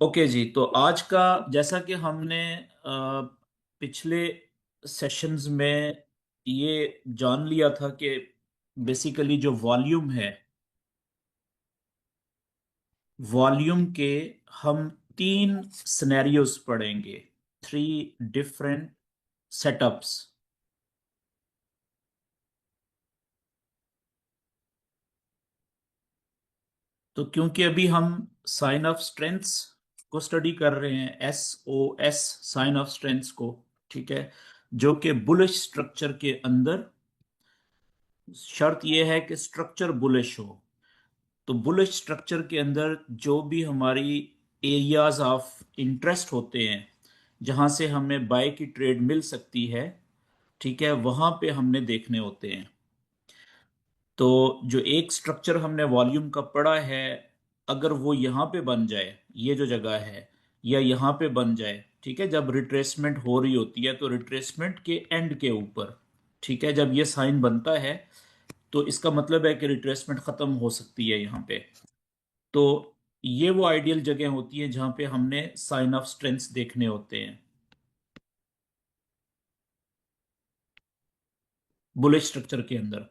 Okay जी, तो आज का जैसा कि हमने पिछले सेशंस में ये जान लिया था कि बेसिकली जो वॉल्यूम है, वॉल्यूम के हम तीन सिनेरियोस पढ़ेंगे। Three different setups. तो क्योंकि अभी हम साइन ऑफ स्ट्रेंथ्स को स्टडी कर रहे हैं, SOS साइन ऑफ स्ट्रेंथ्स को, ठीक है, जो कि बुलिश स्ट्रक्चर के अंदर शर्त यह है कि स्ट्रक्चर बुलिश हो। तो बुलिश स्ट्रक्चर के अंदर जो भी हमारी एरियाज ऑफ इंटरेस्ट होते हैं, जहां से हमें बाय की ट्रेड मिल सकती है, ठीक है, वहां पे हमने देखने होते हैं। तो जो एक स्ट्रक्चर हमने वॉल्यूम का पढ़ा है, अगर वो यहाँ पे बन जाए, ये जो जगह है, या यहाँ पे बन जाए, ठीक है, जब रिट्रेसमेंट हो रही होती है तो रिट्रेसमेंट के एंड के ऊपर, ठीक है, जब ये साइन बनता है तो इसका मतलब है कि रिट्रेसमेंट खत्म हो सकती है यहाँ पे। तो ये वो आइडियल जगह होती है जहां पे हमने साइन ऑफ स्ट्रेंथ देखने होते हैं बुलिश स्ट्रक्चर के अंदर।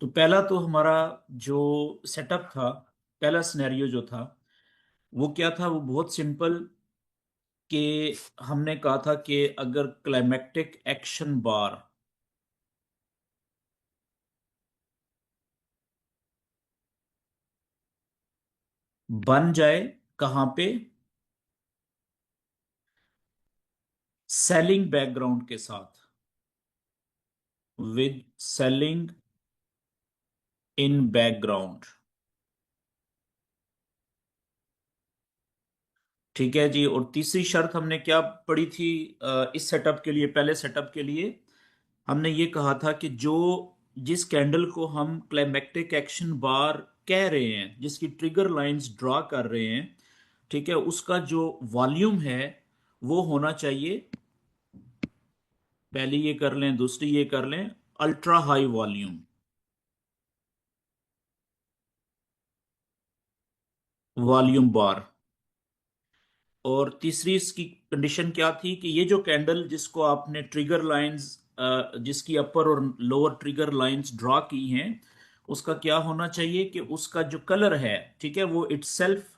तो पहला तो हमारा जो सेटअप था, पहला सिनेरियो जो था वो क्या था, वो बहुत सिंपल, कि हमने कहा था कि अगर क्लाइमेक्टिक एक्शन बार बन जाए, कहां पे, सेलिंग बैकग्राउंड के साथ, विद सेलिंग इन बैकग्राउंड, ठीक है जी। और तीसरी शर्त हमने क्या पढ़ी थी इस सेटअप के लिए, पहले सेटअप के लिए हमने ये कहा था कि जो जिस कैंडल को हम क्लाइमेक्टिक एक्शन बार कह रहे हैं, जिसकी ट्रिगर लाइंस ड्रॉ कर रहे हैं, ठीक है, उसका जो वॉल्यूम है वो होना चाहिए, पहली ये कर लें, दूसरी ये कर लें, अल्ट्रा हाई वॉल्यूम, वॉल्यूम बार। और तीसरी इसकी कंडीशन क्या थी कि ये जो कैंडल जिसको आपने ट्रिगर लाइंस, जिसकी अपर और लोअर ट्रिगर लाइंस ड्रॉ की हैं, उसका क्या होना चाहिए कि उसका जो कलर है, ठीक है, वो इटसेल्फ,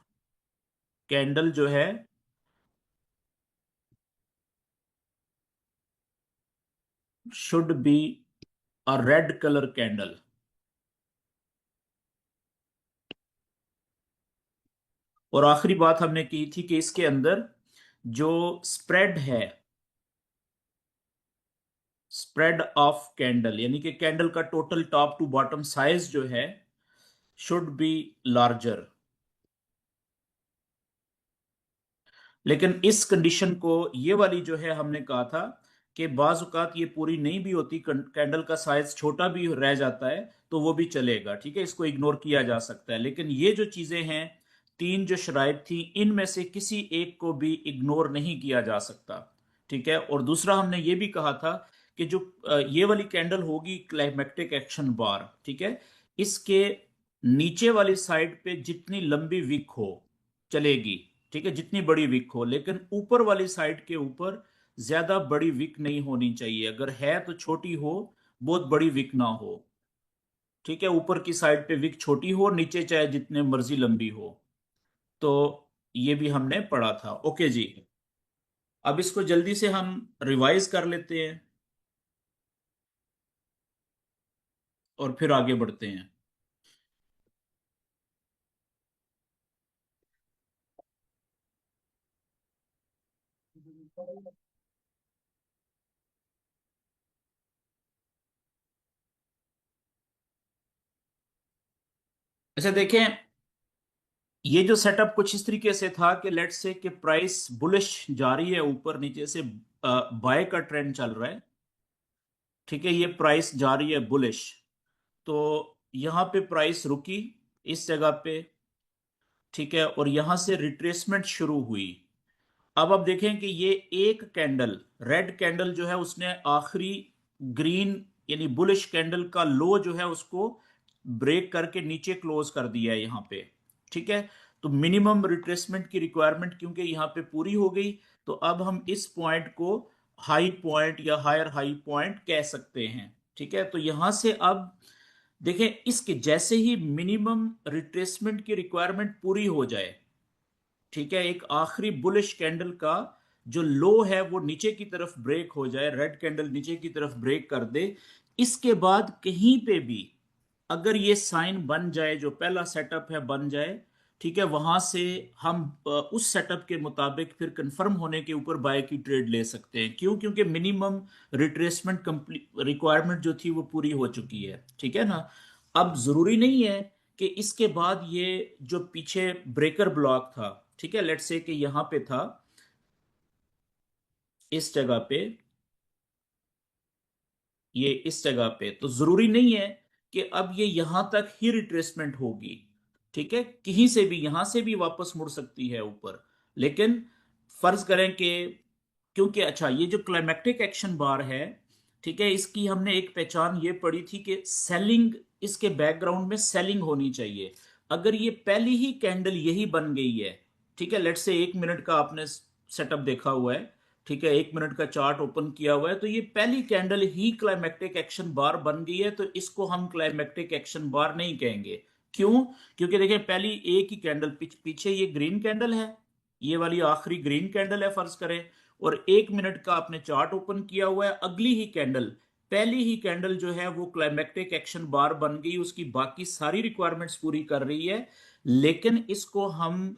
कैंडल जो है, should be a red colour candle. और आखिरी बात हमने की थी कि इसके अंदर जो स्प्रेड है, स्प्रेड ऑफ कैंडल, यानी कि कैंडल का total top to bottom size जो है, शुड बी लार्जर। लेकिन इस कंडीशन को, ये वाली जो है, हमने कहा था कि बाज औकात ये पूरी नहीं भी होती, कैंडल का साइज छोटा भी रह जाता है तो वो भी चलेगा, ठीक है, इसको इग्नोर किया जा सकता है। लेकिन ये जो चीजें हैं, तीन जो शराइत थी, इनमें से किसी एक को भी इग्नोर नहीं किया जा सकता, ठीक है। और दूसरा हमने ये भी कहा था कि जो ये वाली कैंडल होगी क्लाइमेक्टिक एक्शन बार, ठीक है, इसके नीचे वाली साइड पे जितनी लंबी विक हो चलेगी, ठीक है, जितनी बड़ी विक हो, लेकिन ऊपर वाली साइड के ऊपर ज्यादा बड़ी विक नहीं होनी चाहिए, अगर है तो छोटी हो, बहुत बड़ी विक ना हो, ठीक है, ऊपर की साइड पे विक छोटी हो, नीचे चाहे जितने मर्जी लंबी हो। तो ये भी हमने पढ़ा था। ओके जी, अब इसको जल्दी से हम रिवाइज कर लेते हैं और फिर आगे बढ़ते हैं। अच्छा देखें, ये जो सेटअप कुछ इस तरीके से था कि लेट्स से कि प्राइस बुलिश जा रही है, ऊपर नीचे से बाय का ट्रेंड चल रहा है, ठीक है, ये प्राइस जा रही है बुलिश। तो यहां पे प्राइस रुकी इस जगह पे, ठीक है, और यहां से रिट्रेसमेंट शुरू हुई। अब आप देखें कि ये एक कैंडल, रेड कैंडल जो है, उसने आखिरी ग्रीन यानी बुलिश कैंडल का लो जो है उसको ब्रेक करके नीचे क्लोज कर दिया है यहां पे, ठीक है। तो मिनिमम रिट्रेसमेंट की रिक्वायरमेंट क्योंकि यहाँ पे पूरी हो गई, तो अब हम इस पॉइंट को हाई पॉइंट या हायर हाई पॉइंट कह सकते हैं। ठीक है, तो यहां से अब देखें, इसके जैसे ही मिनिमम रिट्रेसमेंट की रिक्वायरमेंट पूरी हो जाए, ठीक है, एक आखिरी बुलिश कैंडल का जो लो है वो नीचे की तरफ ब्रेक हो जाए, रेड कैंडल नीचे की तरफ ब्रेक कर दे, इसके बाद कहीं पे भी अगर ये साइन बन जाए, जो पहला सेटअप है बन जाए, ठीक है, वहां से हम उस सेटअप के मुताबिक फिर कंफर्म होने के ऊपर बाय की ट्रेड ले सकते हैं। क्यों? क्योंकि मिनिमम रिट्रेसमेंट कंप्लीट रिक्वायरमेंट जो थी वो पूरी हो चुकी है। ठीक है ना। अब जरूरी नहीं है कि इसके बाद ये जो पीछे ब्रेकर ब्लॉक था, ठीक है, लेट्स से कि यहां पे था, इस जगह पे, ये इस जगह पे, तो जरूरी नहीं है कि अब ये यहां तक ही रिट्रेसमेंट होगी। ठीक है, कहीं से भी, यहां से भी वापस मुड़ सकती है ऊपर। लेकिन फर्ज करें कि, क्योंकि अच्छा ये जो क्लाइमेक्टिक एक्शन बार है, ठीक है, इसकी हमने एक पहचान ये पढ़ी थी कि सेलिंग, इसके बैकग्राउंड में सेलिंग होनी चाहिए। अगर ये पहली ही कैंडल यही बन गई है, ठीक है, लेट्स से 1 मिनट का आपने सेटअप देखा हुआ है, ठीक है, 1 मिनट का चार्ट ओपन किया हुआ है, तो ये पहली कैंडल ही क्लाइमेक्टिक एक्शन बार बन गई है, तो इसको हम क्लाइमेक्टिक एक्शन बार नहीं कहेंगे। क्यों? क्योंकि देखिए पहली एक ही कैंडल, पीछे ये ग्रीन कैंडल है, ये वाली आखिरी ग्रीन कैंडल है फर्ज करें, और 1 मिनट का आपने चार्ट ओपन किया हुआ है, अगली ही कैंडल, पहली ही कैंडल जो है वो क्लाइमेक्टिक एक्शन बार बन गई, उसकी बाकी सारी रिक्वायरमेंट्स पूरी कर रही है, लेकिन इसको हम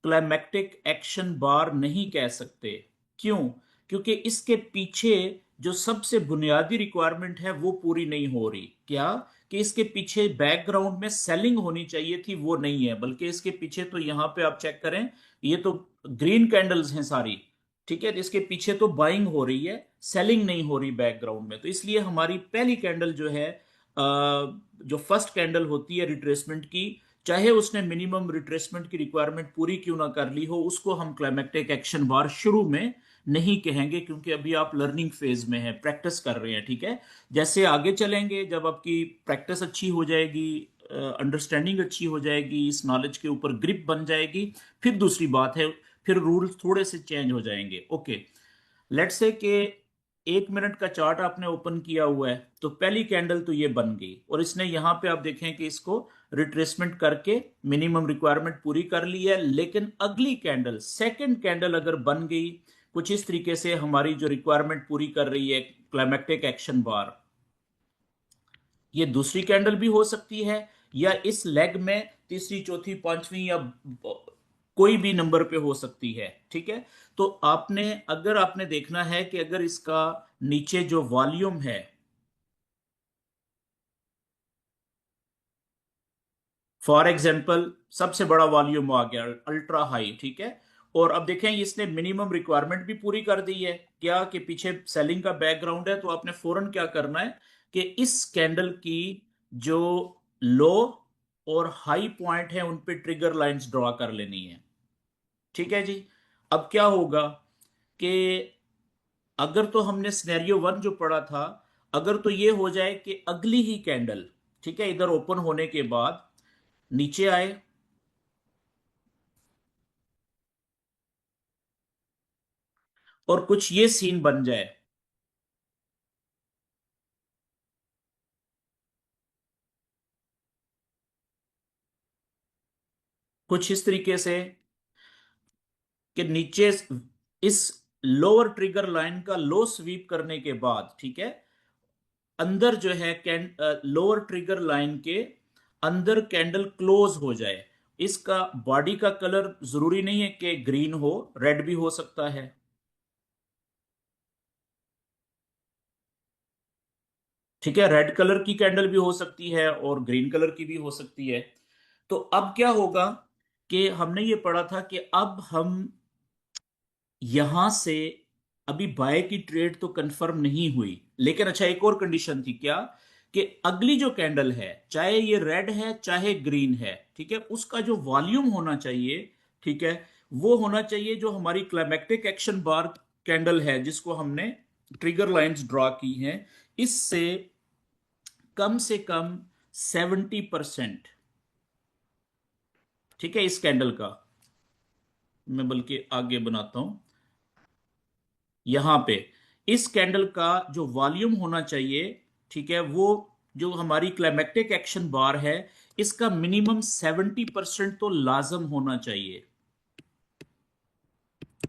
क्लाइमेक्टिक एक्शन बार नहीं कह सकते। क्यों? क्योंकि इसके पीछे जो सबसे बुनियादी रिक्वायरमेंट है वो पूरी नहीं हो रही। क्या? कि इसके पीछे बैकग्राउंड में सेलिंग होनी चाहिए थी, वो नहीं है, बल्कि इसके पीछे तो यहां पे आप चेक करें, ये तो ग्रीन कैंडल्स हैं सारी, ठीक है, तो इसके पीछे तो बाइंग हो रही है, सेलिंग नहीं हो रही बैकग्राउंड में। तो इसलिए हमारी पहली कैंडल जो है, जो फर्स्ट कैंडल होती है रिट्रेसमेंट की, चाहे उसने मिनिमम रिट्रेसमेंट की रिक्वायरमेंट पूरी क्यों ना कर ली हो, उसको हम क्लाइमेक्टिक एक्शन बार शुरू में नहीं कहेंगे, क्योंकि अभी आप लर्निंग फेज में है, प्रैक्टिस कर रहे हैं। ठीक है, जैसे आगे चलेंगे, जब आपकी प्रैक्टिस अच्छी हो जाएगी, अंडरस्टैंडिंग अच्छी हो जाएगी, इस नॉलेज के ऊपर ग्रिप बन जाएगी, फिर दूसरी बात है, फिर रूल्स थोड़े से चेंज हो जाएंगे। ओके, लेट्स से कि 1 मिनट का चार्ट आपने ओपन किया हुआ है, तो पहली कैंडल तो ये बन गई, और इसने यहां पे आप देखें कि इसको रिट्रेसमेंट करके मिनिमम रिक्वायरमेंट पूरी कर ली है, लेकिन अगली कैंडल, सेकंड कैंडल अगर बन गई कुछ इस तरीके से, हमारी जो रिक्वायरमेंट पूरी कर रही है क्लाइमेक्टिक एक्शन बार, ये दूसरी कैंडल भी हो सकती है, या इस लेग में तीसरी चौथी पांचवी, या कोई भी नंबर पे हो सकती है। ठीक है, तो आपने, अगर आपने देखना है कि अगर इसका नीचे जो वॉल्यूम है, फॉर एग्जांपल सबसे बड़ा वॉल्यूम आ गया अल्ट्रा हाई, ठीक है, और अब देखें इसने मिनिमम रिक्वायरमेंट भी पूरी कर दी है, क्या कि पीछे सेलिंग का बैकग्राउंड है, तो आपने फौरन क्या करना है कि इस कैंडल की जो लो और हाई पॉइंट है उन पे ट्रिगर लाइंस ड्रॉ कर लेनी है। ठीक है जी। अब क्या होगा कि अगर तो हमने सिनेरियो वन जो पढ़ा था, अगर तो ये हो जाए कि अगली ही कैंडल, ठीक है, इधर ओपन होने के बाद नीचे आए, और कुछ ये सीन बन जाए, कुछ इस तरीके से कि नीचे इस लोअर ट्रिगर लाइन का लो स्वीप करने के बाद, ठीक है, अंदर जो है लोअर ट्रिगर लाइन के अंदर कैंडल क्लोज हो जाए। इसका बॉडी का कलर जरूरी नहीं है कि ग्रीन हो, रेड भी हो सकता है। ठीक है, रेड कलर की कैंडल भी हो सकती है और ग्रीन कलर की भी हो सकती है। तो अब क्या होगा कि हमने ये पढ़ा था कि अब हम यहां से, अभी बाय की ट्रेड तो कंफर्म नहीं हुई, लेकिन अच्छा एक और कंडीशन थी, क्या? कि अगली जो कैंडल है, चाहे ये रेड है चाहे ग्रीन है, ठीक है, उसका जो वॉल्यूम होना चाहिए, ठीक है, वो होना चाहिए जो हमारी क्लाइमेक्टिक एक्शन बार कैंडल है, जिसको हमने ट्रिगर लाइंस ड्रॉ की हैं, इससे कम से कम 70%, ठीक है, इस कैंडल का मैं बल्कि आगे बनाता हूं। यहां पे इस कैंडल का जो वॉल्यूम होना चाहिए, ठीक है, वो जो हमारी क्लाइमेक्टिक एक्शन बार है, इसका मिनिमम 70% तो लाजम होना चाहिए।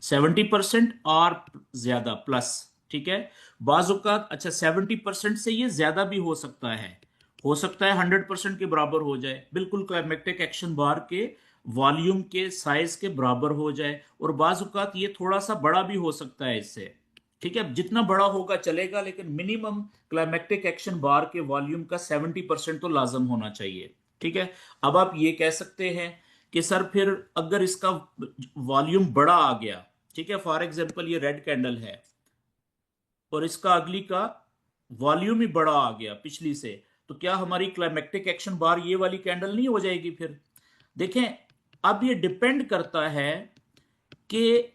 70% और ज्यादा प्लस, ठीक है। बाजुकात अच्छा 70% से ये ज्यादा भी हो सकता है 100% के बराबर हो जाए, बिल्कुल क्लाइमेक्टिक एक्शन बार के वॉल्यूम के साइज के बराबर हो जाए, और बाजुकात ये थोड़ा सा बड़ा भी हो सकता है इससे। ठीक है, जितना बड़ा होगा चलेगा, लेकिन मिनिमम क्लाइमेक्टिक एक्शन बार के वॉल्यूम का 70% तो लाजम होना चाहिए। ठीक है। अब आप ये कह सकते हैं कि सर फिर अगर इसका वॉल्यूम बड़ा आ गया, ठीक है, फॉर एग्जांपल ये रेड कैंडल है और इसका अगली का वॉल्यूम ही बड़ा आ गया पिछली से, तो क्या हमारी क्लाइमेक्टिक एक्शन बार ये वाली कैंडल नहीं हो जाएगी फिर? देखें, अब ये डिपेंड करता है कि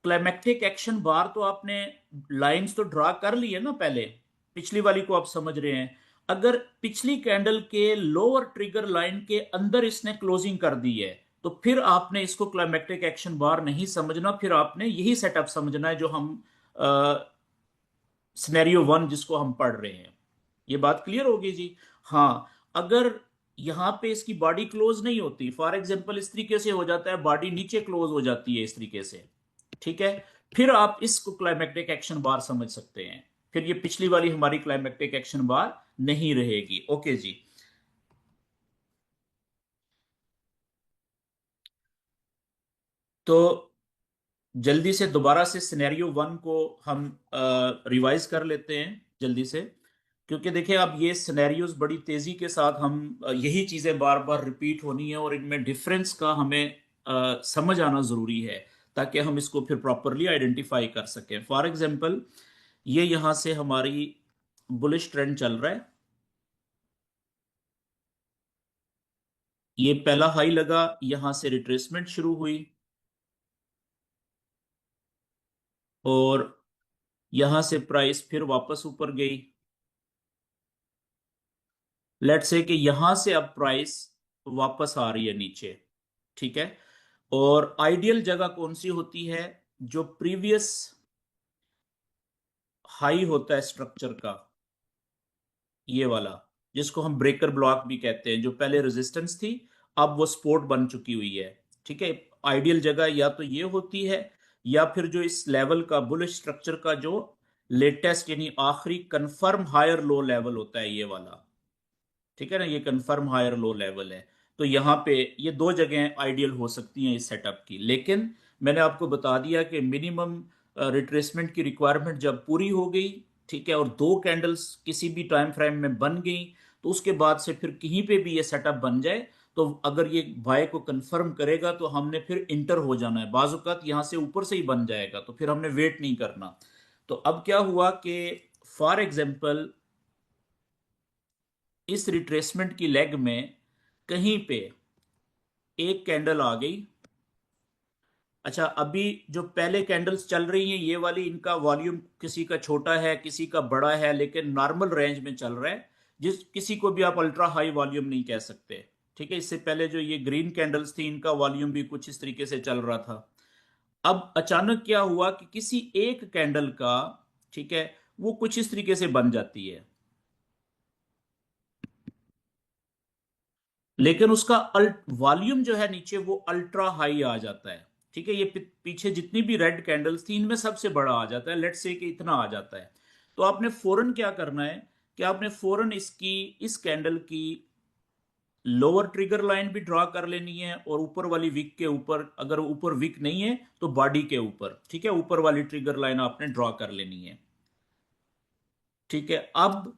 क्लाइमेक्टिक एक्शन बार तो आपने लाइंस तो ड्रा कर ली है ना पहले, पिछली वाली को आप समझ रहे हैं। अगर पिछली कैंडल के लोअर ट्रिगर लाइन के अंदर इसने क्लोजिंग कर दी है, तो फिर आपने इसको क्लाइमेक्टिक एक्शन बार नहीं समझना, फिर आपने यही सेटअप समझना है जो हम सिनेरियो वन जिसको हम पढ़ रहे हैं। ये बात क्लियर होगी जी? हाँ। अगर यहां पे इसकी बॉडी क्लोज नहीं होती, फॉर एग्जांपल इस तरीके से हो जाता है, बॉडी नीचे क्लोज हो जाती है इस तरीके से, ठीक है, फिर आप इसको क्लाइमेक्टिक एक्शन बार समझ सकते हैं। फिर ये पिछली वाली हमारी क्लाइमेक्टिक एक्शन बार नहीं रहेगी। ओके जी। तो जल्दी से दोबारा से सिनेरियो वन को हम रिवाइज कर लेते हैं जल्दी से, क्योंकि देखिए अब ये सिनेरियोज बड़ी तेजी के साथ हम यही चीजें बार बार रिपीट होनी है, और इनमें डिफरेंस का हमें समझ आना जरूरी है, ताकि हम इसको फिर प्रॉपरली आइडेंटिफाई कर सकें। फॉर एग्जांपल ये यहां से हमारी बुलिश ट्रेंड चल रहा है, ये पहला हाई लगा, यहां से रिट्रेसमेंट शुरू हुई, और यहां से प्राइस फिर वापस ऊपर गई। लेट्स से कि यहां से अब प्राइस वापस आ रही है नीचे, ठीक है। और आइडियल जगह कौन सी होती है? जो प्रीवियस हाई होता है स्ट्रक्चर का, ये वाला, जिसको हम ब्रेकर ब्लॉक भी कहते हैं, जो पहले रेजिस्टेंस थी अब वो सपोर्ट बन चुकी हुई है, ठीक है। आइडियल जगह या तो ये होती है, या फिर जो इस लेवल का बुलिश स्ट्रक्चर का जो लेटेस्ट यानी आखिरी कंफर्म हायर लो लेवल होता है, ये वाला, ठीक है ना, ये कंफर्म हायर लो लेवल है। तो यहाँ पे ये दो जगह आइडियल हो सकती हैं इस सेटअप की, लेकिन मैंने आपको बता दिया कि मिनिमम रिट्रेसमेंट की रिक्वायरमेंट जब पूरी हो गई, ठीक है, और दो कैंडल्स किसी भी टाइम फ्रेम में बन गई, तो उसके बाद से फिर कहीं पे भी ये सेटअप बन जाए, तो अगर ये बाय को कंफर्म करेगा तो हमने फिर इंटर हो जाना है। बाजुकात यहाँ से ऊपर से ही बन जाएगा, तो फिर हमने वेट नहीं करना। तो अब क्या हुआ कि फॉर एग्जाम्पल इस रिट्रेसमेंट की लेग में कहीं पे एक कैंडल आ गई। अच्छा, अभी जो पहले कैंडल्स चल रही हैं ये वाली, इनका वॉल्यूम किसी का छोटा है किसी का बड़ा है, लेकिन नॉर्मल रेंज में चल रहा है, जिस किसी को भी आप अल्ट्रा हाई वॉल्यूम नहीं कह सकते, ठीक है। इससे पहले जो ये ग्रीन कैंडल्स थी इनका वॉल्यूम भी कुछ इस तरीके से चल रहा था। अब अचानक क्या हुआ कि किसी एक कैंडल का, ठीक है, वो कुछ इस तरीके से बन जाती है, लेकिन उसका वॉल्यूम जो है नीचे वो अल्ट्रा हाई आ जाता है, ठीक है। ये पीछे जितनी भी रेड कैंडल्स थी इनमें सबसे बड़ा आ जाता है, लेट्स से कि इतना आ जाता है। तो आपने फौरन क्या करना है कि आपने फौरन इसकी, इस कैंडल की लोअर ट्रिगर लाइन भी ड्रॉ कर लेनी है, और ऊपर वाली विक के ऊपर, अगर ऊपर विक नहीं है तो बॉडी के ऊपर, ठीक है, ऊपर वाली ट्रिगर लाइन आपने ड्रॉ कर लेनी है, ठीक है। अब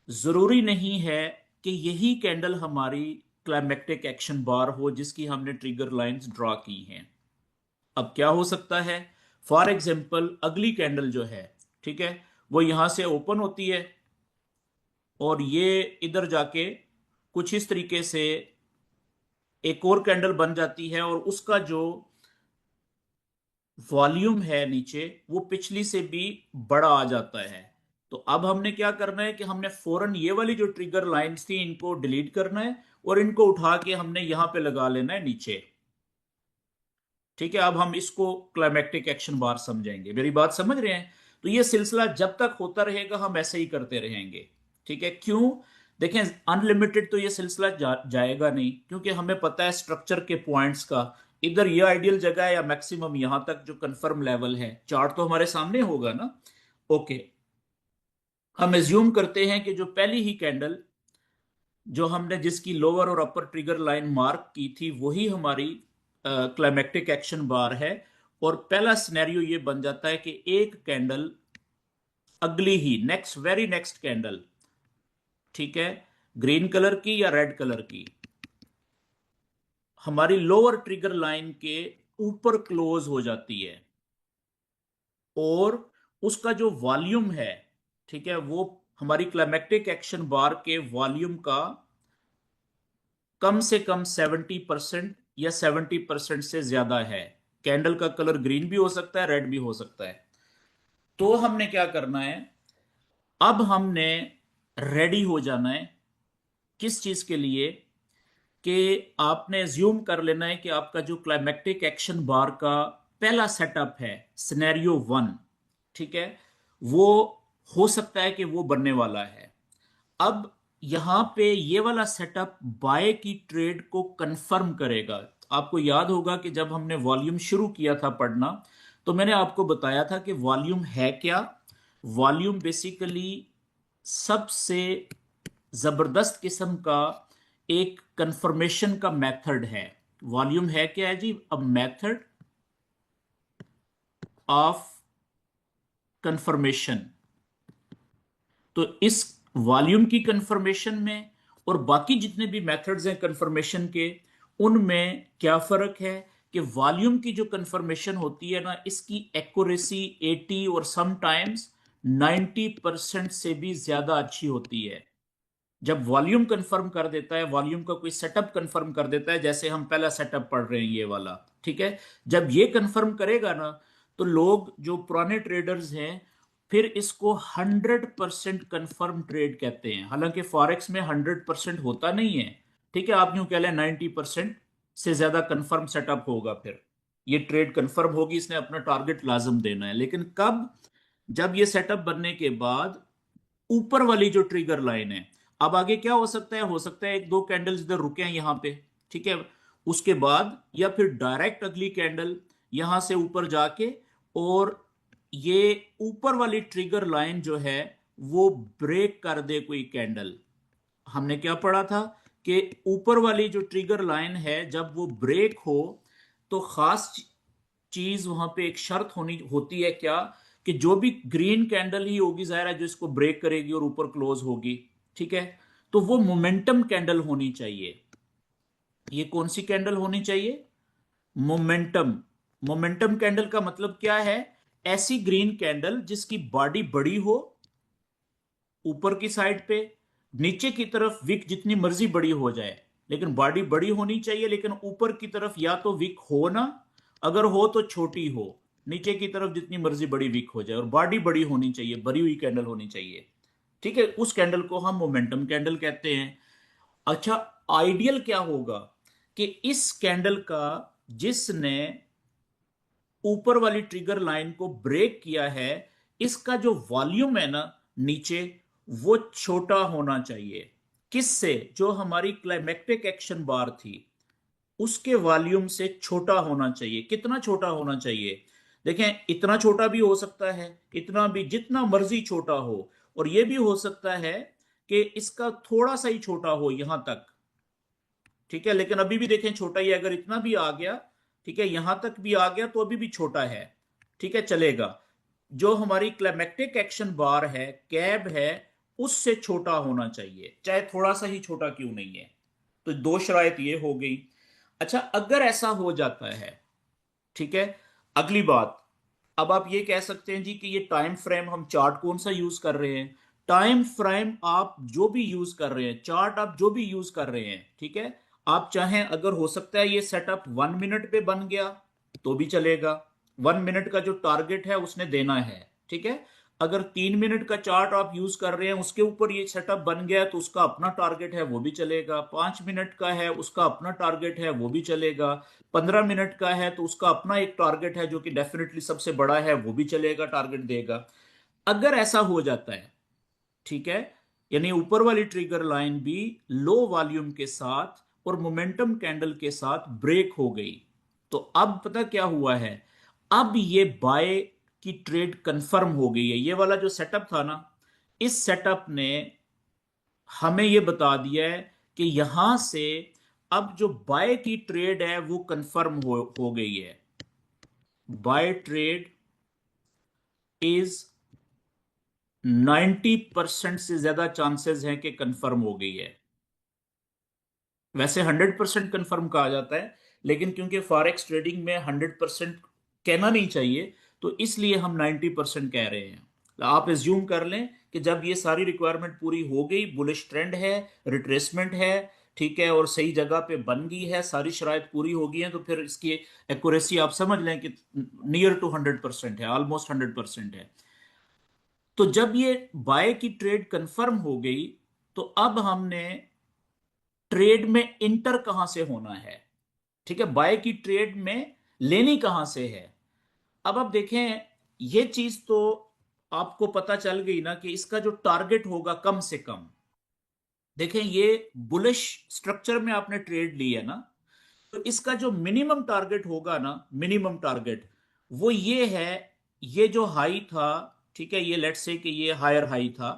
जरूरी नहीं है कि यही कैंडल हमारी क्लाइमेक्टिक एक्शन बार हो जिसकी हमने ट्रिगर लाइंस ड्रॉ की हैं। अब क्या हो सकता है? फॉर एग्जांपल अगली कैंडल जो है, ठीक है, वो यहां से ओपन होती है, और ये इधर जाके कुछ इस तरीके से एक और कैंडल बन जाती है, और उसका जो वॉल्यूम है नीचे वो पिछली से भी बड़ा आ जाता है। तो अब हमने क्या करना है कि हमने फौरन ये वाली जो ट्रिगर लाइंस थी इनको डिलीट करना है, और इनको उठा के हमने यहां पे लगा लेना है नीचे। ठीक है, अब हम इसको क्लाइमेक्टिक एक्शन बार समझेंगे। मेरी बात समझ रहे हैं? तो ये सिलसिला जब तक होता रहेगा हम ऐसे ही करते रहेंगे। ठीक है, क्यों? देखें, अनलिमिटेड तो ये सिलसिला जाएगा नहीं, क्योंकि हमें पता है स्ट्रक्चर के पॉइंट्स का, इधर ये आइडियल जगह है या मैक्सिमम यहां तक जो कंफर्म लेवल है, चार्ट तो हमारे सामने होगा ना। ओके, हम एज्यूम करते हैं कि जो पहली ही कैंडल जो हमने जिसकी लोअर और अपर ट्रिगर लाइन मार्क की थी वही हमारी क्लाइमेक्टिक एक्शन बार है। और पहला सिनेरियो ये बन जाता है कि एक कैंडल अगली ही नेक्स्ट वेरी नेक्स्ट कैंडल, ठीक है, ग्रीन कलर की या रेड कलर की, हमारी लोअर ट्रिगर लाइन के ऊपर क्लोज हो जाती है। और उसका जो वॉल्यूम है, ठीक है, वो हमारी क्लाइमेक्टिक एक्शन बार के वॉल्यूम का कम से कम 70% या 70% से ज्यादा है। कैंडल का कलर ग्रीन भी हो सकता है, रेड भी हो सकता है। तो हमने क्या करना है, अब हमने रेडी हो जाना है किस चीज के लिए, कि आपने ज्यूम कर लेना है कि आपका जो क्लाइमेक्टिक एक्शन बार का पहला सेटअप है, सिनेरियो वन, ठीक है, वो हो सकता है कि वो बनने वाला है। अब यहां पे ये वाला सेटअप बाय की ट्रेड को कंफर्म करेगा। आपको याद होगा कि जब हमने वॉल्यूम शुरू किया था पढ़ना, तो मैंने आपको बताया था कि वॉल्यूम है क्या। वॉल्यूम बेसिकली सबसे जबरदस्त किस्म का एक कंफर्मेशन का मेथड है। वॉल्यूम है क्या है जी? A method of confirmation. तो इस वॉल्यूम की कंफर्मेशन में और बाकी जितने भी मेथड्स हैं कंफर्मेशन के, उनमें क्या फर्क है कि वॉल्यूम की जो कंफर्मेशन होती है ना, इसकी एक्यूरेसी 80 और समटाइम्स 90% से भी ज्यादा अच्छी होती है। जब वॉल्यूम कंफर्म कर देता है, वॉल्यूम का कोई सेटअप कंफर्म कर देता है, जैसे हम पहला सेटअप पढ़ रहे हैं ये वाला, ठीक है, जब ये कंफर्म करेगा ना, तो लोग जो पुराने ट्रेडर्स हैं फिर इसको 100% कंफर्म ट्रेड कहते हैं। हालांकि फॉरेक्स में 100% होता नहीं है, ठीक है, आप यूं कह लें 90% से ज्यादा कंफर्म सेटअप होगा। फिर ये ट्रेड कंफर्म होगी, इसने अपना टारगेट लाजम देना है। लेकिन कब? जब ये सेटअप बनने के बाद ऊपर वाली जो ट्रिगर लाइन है, अब आगे क्या हो सकता है? हो सकता है एक दो कैंडल्स इधर रुके हैं यहां पे, ठीक है, उसके बाद या फिर डायरेक्ट अगली कैंडल यहां से ऊपर जाके और ये ऊपर वाली ट्रिगर लाइन जो है वो ब्रेक कर दे कोई कैंडल। हमने क्या पढ़ा था कि ऊपर वाली जो ट्रिगर लाइन है जब वो ब्रेक हो, तो खास चीज वहां पे एक शर्त होनी होती है क्या, कि जो भी ग्रीन कैंडल ही होगी जाहिर है जो इसको ब्रेक करेगी और ऊपर क्लोज होगी, ठीक है, तो वो मोमेंटम कैंडल होनी चाहिए। ये कौन सी कैंडल होनी चाहिए? मोमेंटम। मोमेंटम कैंडल का मतलब क्या है? ऐसी ग्रीन कैंडल जिसकी बॉडी बड़ी हो ऊपर की साइड पे, नीचे की तरफ विक जितनी मर्जी बड़ी हो जाए, लेकिन बॉडी बड़ी होनी चाहिए, लेकिन ऊपर की तरफ या तो विक हो ना, अगर हो तो छोटी हो, नीचे की तरफ जितनी मर्जी बड़ी विक हो जाए, और बॉडी बड़ी होनी चाहिए, भरी हुई कैंडल होनी चाहिए, ठीक है, उस कैंडल को हम मोमेंटम कैंडल कहते हैं। अच्छा, आइडियल क्या होगा कि इस कैंडल का जिसने ऊपर वाली ट्रिगर लाइन को ब्रेक किया है, इसका जो वॉल्यूम है ना नीचे, वो छोटा होना चाहिए। किससे? जो हमारी क्लाइमेक्टिक एक्शन बार थी उसके वॉल्यूम से छोटा होना चाहिए। कितना छोटा होना चाहिए? देखें, इतना छोटा भी हो सकता है, इतना भी, जितना मर्जी छोटा हो, और यह भी हो सकता है कि इसका थोड़ा सा ही छोटा हो यहां तक, ठीक है, लेकिन अभी भी देखें छोटा ही है। अगर इतना भी आ गया, ठीक है, यहां तक भी आ गया तो अभी भी छोटा है, ठीक है, चलेगा। जो हमारी क्लाइमेक्टिक एक्शन बार है, कैब है, उससे छोटा होना चाहिए, चाहे थोड़ा सा ही छोटा क्यों नहीं है। तो दो शराइत ये हो गई। अच्छा, अगर ऐसा हो जाता है, ठीक है, अगली बात, अब आप ये कह सकते हैं जी कि ये टाइम फ्रेम हम चार्ट कौन सा यूज कर रहे हैं। टाइम फ्रेम आप जो भी यूज कर रहे हैं, चार्ट आप जो भी यूज कर रहे हैं, ठीक है, आप चाहें, अगर हो सकता है ये सेटअप 1 मिनट पे बन गया तो भी चलेगा। 1 मिनट का जो टारगेट है उसने देना है, ठीक है। अगर 3 मिनट का चार्ट आप यूज कर रहे हैं, उसके ऊपर ये सेटअप बन गया तो उसका अपना टारगेट है, वो भी चलेगा। 5 मिनट का है, उसका अपना टारगेट है, वो भी चलेगा। 15 मिनट का है तो उसका अपना एक टारगेट है जो कि डेफिनेटली सबसे बड़ा है, वो भी चलेगा, टारगेट देगा। अगर ऐसा हो जाता है, ठीक है, यानी ऊपर वाली ट्रिगर लाइन भी लो वॉल्यूम के साथ और मोमेंटम कैंडल के साथ ब्रेक हो गई, तो अब पता क्या हुआ है, अब ये बाय की ट्रेड कंफर्म हो गई है। ये वाला जो सेटअप था ना, इस सेटअप ने हमें ये बता दिया है कि यहां से अब जो बाय की ट्रेड है वो कंफर्म हो गई है। बाय ट्रेड इज 90% से ज्यादा चांसेस हैं कि कंफर्म हो गई है। वैसे 100% कंफर्म कहा जाता है, लेकिन क्योंकि फॉरेक्स ट्रेडिंग में 100% कहना नहीं चाहिए, तो इसलिए हम 90% कह रहे हैं। आप एज्यूम कर लें कि जब ये सारी रिक्वायरमेंट पूरी हो गई, बुलिश ट्रेंड है, रिट्रेसमेंट है, ठीक है, और सही जगह पे बन गई है, सारी शराइत पूरी हो गई है, तो फिर इसकी एक्यूरेसी आप समझ लें कि नियर टू 100% है, ऑलमोस्ट 100% है। तो जब ये बाय की ट्रेड कंफर्म हो गई, तो अब हमने ट्रेड में इंटर कहां से होना है, ठीक है, बाय की ट्रेड में लेनी कहां से है। अब आप देखें, ये चीज तो आपको पता चल गई ना कि इसका जो टारगेट होगा कम से कम, देखें ये बुलिश स्ट्रक्चर में आपने ट्रेड ली है ना, तो इसका जो मिनिमम टारगेट होगा ना, मिनिमम टारगेट वो ये है, ये जो हाई था, ठीक है, ये लेट्स से कि ये हायर हाई था,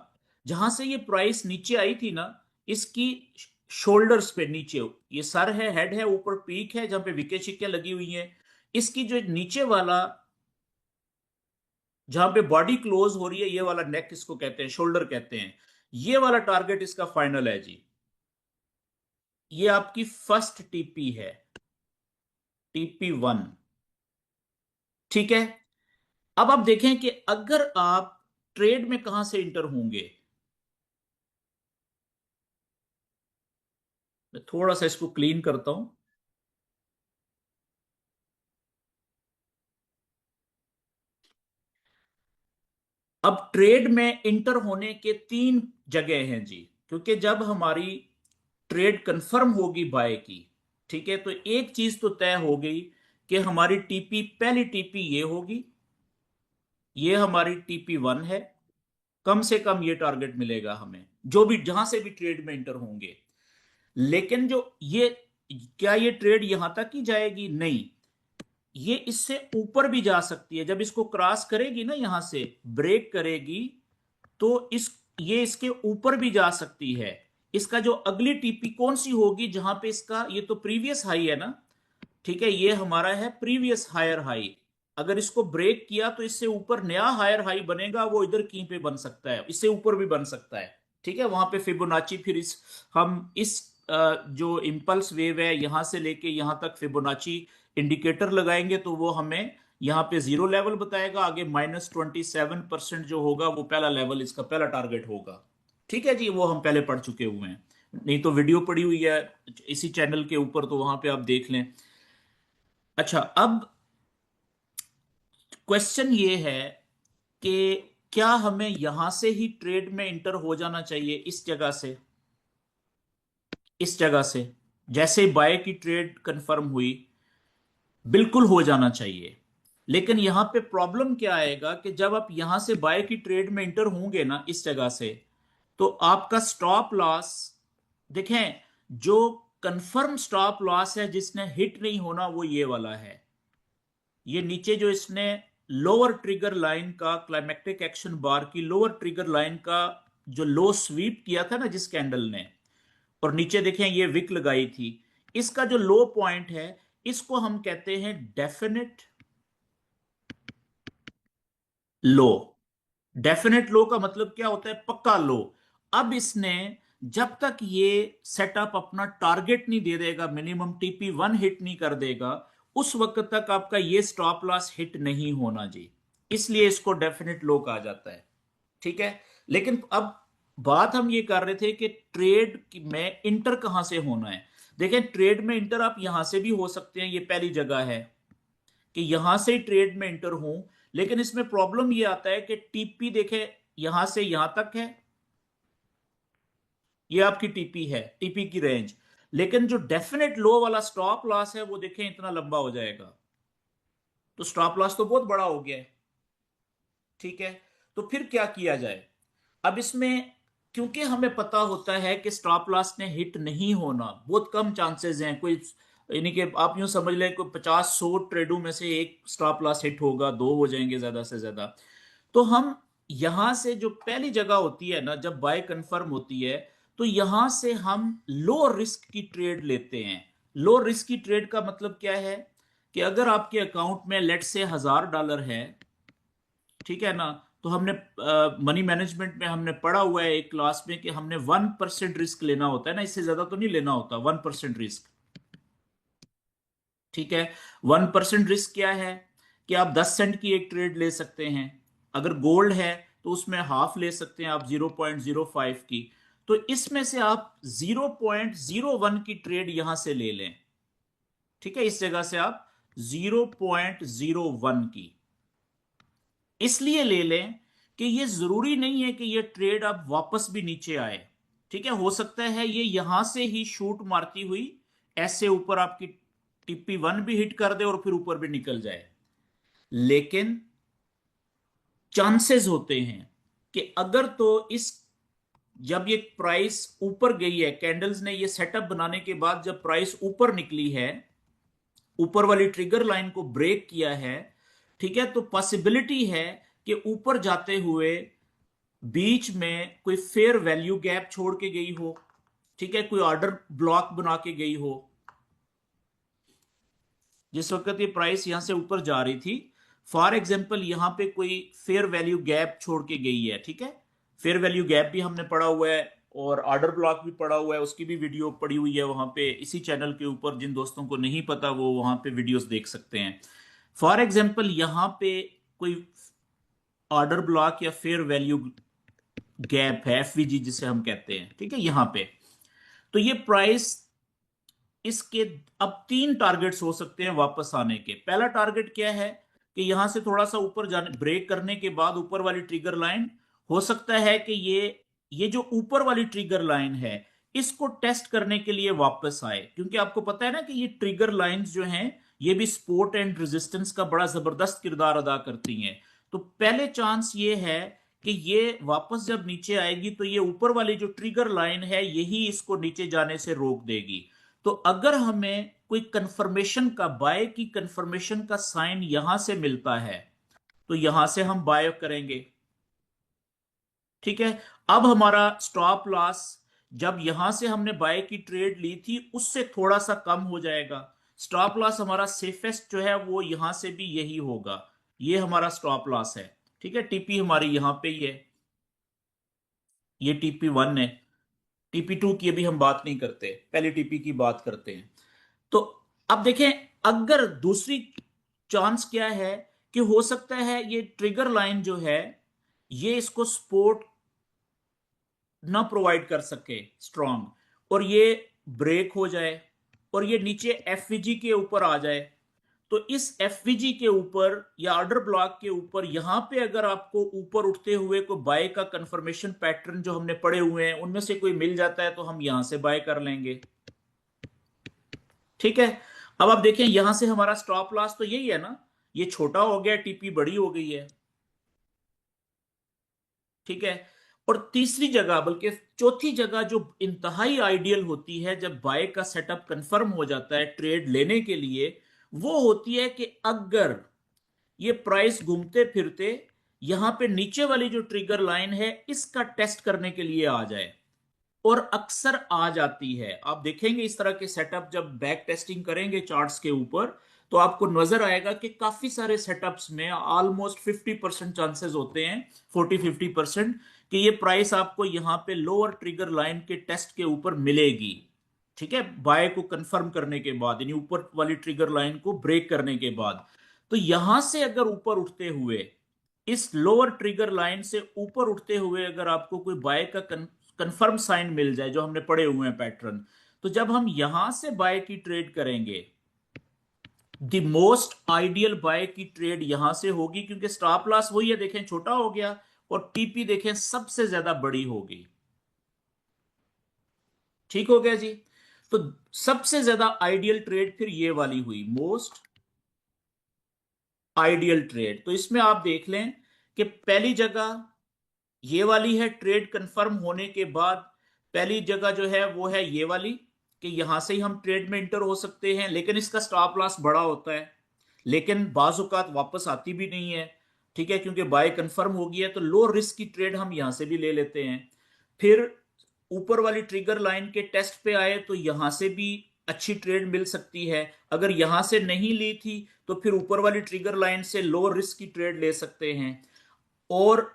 जहां से ये प्राइस नीचे आई थी ना, इसकी शोल्डर्स पे नीचे, ये सर है, हेड है, ऊपर पीक है जहां पे विके चिके लगी हुई हैं, इसकी जो नीचे वाला, जहां पे बॉडी क्लोज हो रही है, ये वाला नेक इसको कहते हैं, शोल्डर कहते हैं, ये वाला टारगेट इसका फाइनल है जी। ये आपकी फर्स्ट टीपी है, TP1, ठीक है। अब आप देखें कि अगर आप ट्रेड में कहां से इंटर होंगे, मैं थोड़ा सा इसको क्लीन करता हूं। अब ट्रेड में इंटर होने के 3 जगह हैं जी, क्योंकि जब हमारी ट्रेड कंफर्म होगी बाय की, ठीक है, तो एक चीज तो तय हो गई कि हमारी टीपी, पहली टीपी ये होगी, ये हमारी TP1 है, कम से कम ये टारगेट मिलेगा हमें, जो भी जहां से भी ट्रेड में इंटर होंगे। लेकिन जो ये, क्या ये ट्रेड यहां तक ही जाएगी? नहीं, ये इससे ऊपर भी जा सकती है। जब इसको क्रॉस करेगी ना, यहां से ब्रेक करेगी, तो ये इसके ऊपर भी जा सकती है। इसका जो अगली टीपी कौन सी होगी, जहां पे इसका, ये तो प्रीवियस हाई है ना, ठीक है, ये हमारा है प्रीवियस हायर हाई। अगर इसको ब्रेक किया तो इससे ऊपर नया हायर हाई बनेगा, वो इधर कहीं पे बन सकता है, इससे ऊपर भी बन सकता है, ठीक है। वहां पे फिबोनाची, फिर हम इस जो इंपल्स वेव है यहां से लेके यहां तक फिबोनाची इंडिकेटर लगाएंगे, तो वो हमें यहाँ पे 0 लेवल बताएगा, आगे -27% जो होगा वो पहला लेवल, इसका पहला टारगेट होगा, ठीक है जी। वो हम पहले पढ़ चुके हुए हैं, नहीं तो वीडियो पड़ी हुई है इसी चैनल के ऊपर, तो वहां पे आप देख लें। अच्छा, अब क्वेश्चन ये है कि क्या हमें यहां से ही ट्रेड में इंटर हो जाना चाहिए, इस जगह से, इस जगह से, जैसे बाय की ट्रेड कंफर्म हुई, बिल्कुल हो जाना चाहिए। लेकिन यहां पे प्रॉब्लम क्या आएगा कि जब आप यहां से बाय की ट्रेड में इंटर होंगे ना, इस जगह से, तो आपका स्टॉप लॉस, देखें, जो कंफर्म स्टॉप लॉस है जिसने हिट नहीं होना, वो ये वाला है। ये नीचे जो इसने लोअर ट्रिगर लाइन का, क्लाइमेक्टिक एक्शन बार की लोअर ट्रिगर लाइन का जो लो स्वीप किया था ना जिस कैंडल ने, और नीचे देखें ये विक लगाई थी, इसका जो लो पॉइंट है, इसको हम कहते हैं डेफिनेट लो। डेफिनेट लो का मतलब क्या होता है? पक्का लो। अब इसने, जब तक ये सेटअप अपना टारगेट नहीं दे देगा, मिनिमम TP1 हिट नहीं कर देगा, उस वक्त तक आपका ये स्टॉप लॉस हिट नहीं होना जी, इसलिए इसको डेफिनेट लो कहा जाता है, ठीक है। लेकिन अब बात हम ये कर रहे थे कि ट्रेड में इंटर कहां से होना है। देखें, ट्रेड में इंटर आप यहां से भी हो सकते हैं, ये पहली जगह है कि यहां से ट्रेड में इंटर हूं, लेकिन इसमें प्रॉब्लम ये आता है कि टीपी देखे यहां से यहां तक है, ये आपकी टीपी है, टीपी की रेंज, लेकिन जो डेफिनेट लो वाला स्टॉप लॉस है वो देखें इतना लंबा हो जाएगा, तो स्टॉप लॉस तो बहुत बड़ा हो गया है। ठीक है, तो फिर क्या किया जाए? अब इसमें क्योंकि हमें पता होता है कि स्टॉप लॉस ने हिट नहीं होना, बहुत कम चांसेस हैं, कोई यानी कि आप यूं समझ लें कोई 50-100 ट्रेडों में से एक स्टॉप लॉस हिट होगा, दो हो जाएंगे ज्यादा से ज्यादा। तो हम यहां से जो पहली जगह होती है ना, जब बाय कंफर्म होती है, तो यहां से हम लो रिस्क की ट्रेड लेते हैं। लो रिस्क की ट्रेड का मतलब क्या है कि अगर आपके अकाउंट में लेट से $1000 है, ठीक है ना, तो हमने मनी मैनेजमेंट में हमने पढ़ा हुआ है एक क्लास में कि हमने 1% रिस्क लेना होता है ना, इससे ज्यादा तो नहीं लेना होता, 1% रिस्क। ठीक है, 1% रिस्क क्या है कि आप 10 सेंट की एक ट्रेड ले सकते हैं। अगर गोल्ड है तो उसमें हाफ ले सकते हैं आप 0.05 की। तो इसमें से आप 0.01 की ट्रेड यहां से ले लें। ठीक है, इस जगह से आप 0.01 की इसलिए ले लें कि ये जरूरी नहीं है कि ये ट्रेड अब वापस भी नीचे आए। ठीक है, हो सकता है ये यहां से ही शूट मारती हुई ऐसे ऊपर आपकी TP1 भी हिट कर दे और फिर ऊपर भी निकल जाए। लेकिन चांसेस होते हैं कि अगर तो इस जब ये प्राइस ऊपर गई है, कैंडल्स ने ये सेटअप बनाने के बाद जब प्राइस ऊपर निकली है, ऊपर वाली ट्रिगर लाइन को ब्रेक किया है, ठीक है, तो पॉसिबिलिटी है कि ऊपर जाते हुए बीच में कोई फेयर वैल्यू गैप छोड़ के गई हो। ठीक है, कोई ऑर्डर ब्लॉक बना के गई हो। जिस वक्त ये प्राइस यहां से ऊपर जा रही थी, फॉर एग्जाम्पल यहां पे कोई फेयर वैल्यू गैप छोड़ के गई है। ठीक है, फेयर वैल्यू गैप भी हमने पढ़ा हुआ है और ऑर्डर ब्लॉक भी पढ़ा हुआ है, उसकी भी वीडियो पड़ी हुई है वहां पे इसी चैनल के ऊपर। जिन दोस्तों को नहीं पता वो वहां पे वीडियोस देख सकते हैं। फॉर एग्जाम्पल यहां पे कोई ऑर्डर ब्लॉक या फेयर वैल्यू गैप है, FVG जिसे हम कहते हैं। ठीक है, यहां पे तो ये प्राइस इसके अब तीन टारगेट्स हो सकते हैं वापस आने के। पहला टारगेट क्या है कि यहां से थोड़ा सा ऊपर जाने, ब्रेक करने के बाद ऊपर वाली ट्रिगर लाइन, हो सकता है कि ये जो ऊपर वाली ट्रिगर लाइन है इसको टेस्ट करने के लिए वापस आए, क्योंकि आपको पता है ना कि ये ट्रिगर लाइंस जो हैं ये भी सपोर्ट एंड रेजिस्टेंस का बड़ा जबरदस्त किरदार अदा करती हैं। तो पहले चांस ये है कि ये वापस जब नीचे आएगी तो ये ऊपर वाली जो ट्रिगर लाइन है यही इसको नीचे जाने से रोक देगी। तो अगर हमें कोई कंफर्मेशन का, बाय की कंफर्मेशन का साइन यहां से मिलता है तो यहां से हम बाय करेंगे। ठीक है, अब हमारा स्टॉप लॉस जब यहां से हमने बाय की ट्रेड ली थी उससे थोड़ा सा कम हो जाएगा। स्टॉप लॉस हमारा सेफेस्ट जो है वो यहां से भी यही होगा, ये हमारा स्टॉप लॉस है। ठीक है, टीपी हमारी यहां पे ही है, ये TP1 है। TP2 की अभी हम बात नहीं करते, पहले टीपी की बात करते हैं। तो अब देखें, अगर दूसरी चांस क्या है कि हो सकता है ये ट्रिगर लाइन जो है ये इसको सपोर्ट ना प्रोवाइड कर सके स्ट्रांग, और ये ब्रेक हो जाए और ये नीचे FVG के ऊपर आ जाए। तो इस FVG के ऊपर या ऑर्डर ब्लॉक के ऊपर यहां पे अगर आपको ऊपर उठते हुए कोई बाय का कंफर्मेशन पैटर्न जो हमने पढ़े हुए हैं उनमें से कोई मिल जाता है तो हम यहां से बाय कर लेंगे। ठीक है, अब आप देखें यहां से हमारा स्टॉप लॉस तो यही है ना, ये छोटा हो गया, टीपी बड़ी हो गई है। ठीक है, और तीसरी जगह बल्कि चौथी जगह जो इंतहाई आइडियल होती है जब बाय का सेटअप कंफर्म हो जाता है ट्रेड लेने के लिए, वो होती है कि अगर ये प्राइस घूमते फिरते यहां पे नीचे वाली जो ट्रिगर लाइन है इसका टेस्ट करने के लिए आ जाए, और अक्सर आ जाती है। आप देखेंगे इस तरह के सेटअप जब बैक टेस्टिंग करेंगे चार्ट्स के ऊपर तो आपको नजर आएगा कि काफी सारे सेटअप्स में ऑलमोस्ट 50% चांसेस होते हैं, 40-50% कि ये प्राइस आपको यहां पे लोअर ट्रिगर लाइन के टेस्ट के ऊपर मिलेगी। ठीक है, बाय को कंफर्म करने के बाद, यानी ऊपर वाली ट्रिगर लाइन को ब्रेक करने के बाद। तो यहां से अगर ऊपर उठते हुए, इस लोअर ट्रिगर लाइन से ऊपर उठते हुए अगर आपको कोई बाय का कंफर्म साइन मिल जाए जो हमने पढ़े हुए हैं पैटर्न, तो जब हम यहां से बाय की ट्रेड करेंगे द मोस्ट आइडियल बाय की ट्रेड यहां से होगी, क्योंकि स्टॉप लॉस वही है, देखें छोटा हो गया, और टीपी देखें सबसे ज्यादा बड़ी होगी। ठीक हो गया जी। तो सबसे ज्यादा आइडियल ट्रेड फिर ये वाली हुई, मोस्ट आइडियल ट्रेड। तो इसमें आप देख लें कि पहली जगह ये वाली है, ट्रेड कंफर्म होने के बाद पहली जगह जो है वो है ये वाली, कि यहां से ही हम ट्रेड में इंटर हो सकते हैं, लेकिन इसका स्टॉप लॉस बड़ा होता है, लेकिन बाजुकात वापस आती भी नहीं है। ठीक है, क्योंकि बाय कंफर्म हो गया है, तो लो रिस्क की ट्रेड हम यहां से भी ले लेते हैं। फिर ऊपर वाली ट्रिगर लाइन के टेस्ट पे आए तो यहां से भी अच्छी ट्रेड मिल सकती है। अगर यहां से नहीं ली थी तो फिर ऊपर वाली ट्रिगर लाइन से लो रिस्क की ट्रेड ले सकते हैं। और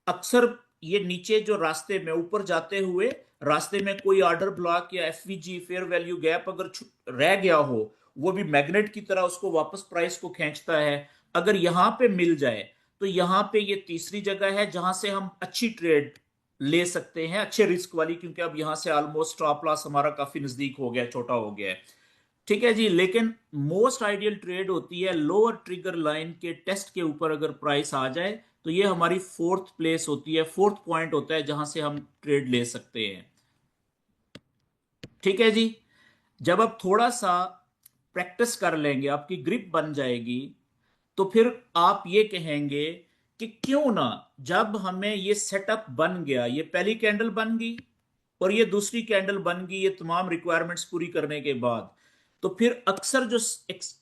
अक्सर ये नीचे जो रास्ते में ऊपर जाते हुए रास्ते में कोई ऑर्डर ब्लॉक या एफवीजी फेयर वैल्यू गैप अगर रह गया हो, वो भी मैग्नेट की तरह उसको वापस प्राइस को खींचता है। अगर यहां पे मिल जाए तो यहां पे ये तीसरी जगह है जहां से हम अच्छी ट्रेड ले सकते हैं, अच्छे रिस्क वाली, क्योंकि अब यहां से ऑलमोस्ट स्टॉप लॉस हमारा काफी नजदीक हो गया, छोटा हो गया है। ठीक है जी। लेकिन मोस्ट आइडियल ट्रेड होती है लोअर ट्रिगर लाइन के टेस्ट के ऊपर अगर प्राइस आ जाए, तो ये हमारी फोर्थ प्लेस होती है, फोर्थ पॉइंट होता है जहां से हम ट्रेड ले सकते हैं। ठीक है जी। जब आप थोड़ा सा प्रैक्टिस कर लेंगे, आपकी ग्रिप बन जाएगी, तो फिर आप ये कहेंगे कि क्यों ना, जब हमें ये सेटअप बन गया, ये पहली कैंडल बन गई और ये दूसरी कैंडल बन गई, ये तमाम रिक्वायरमेंट्स पूरी करने के बाद, तो फिर अक्सर जो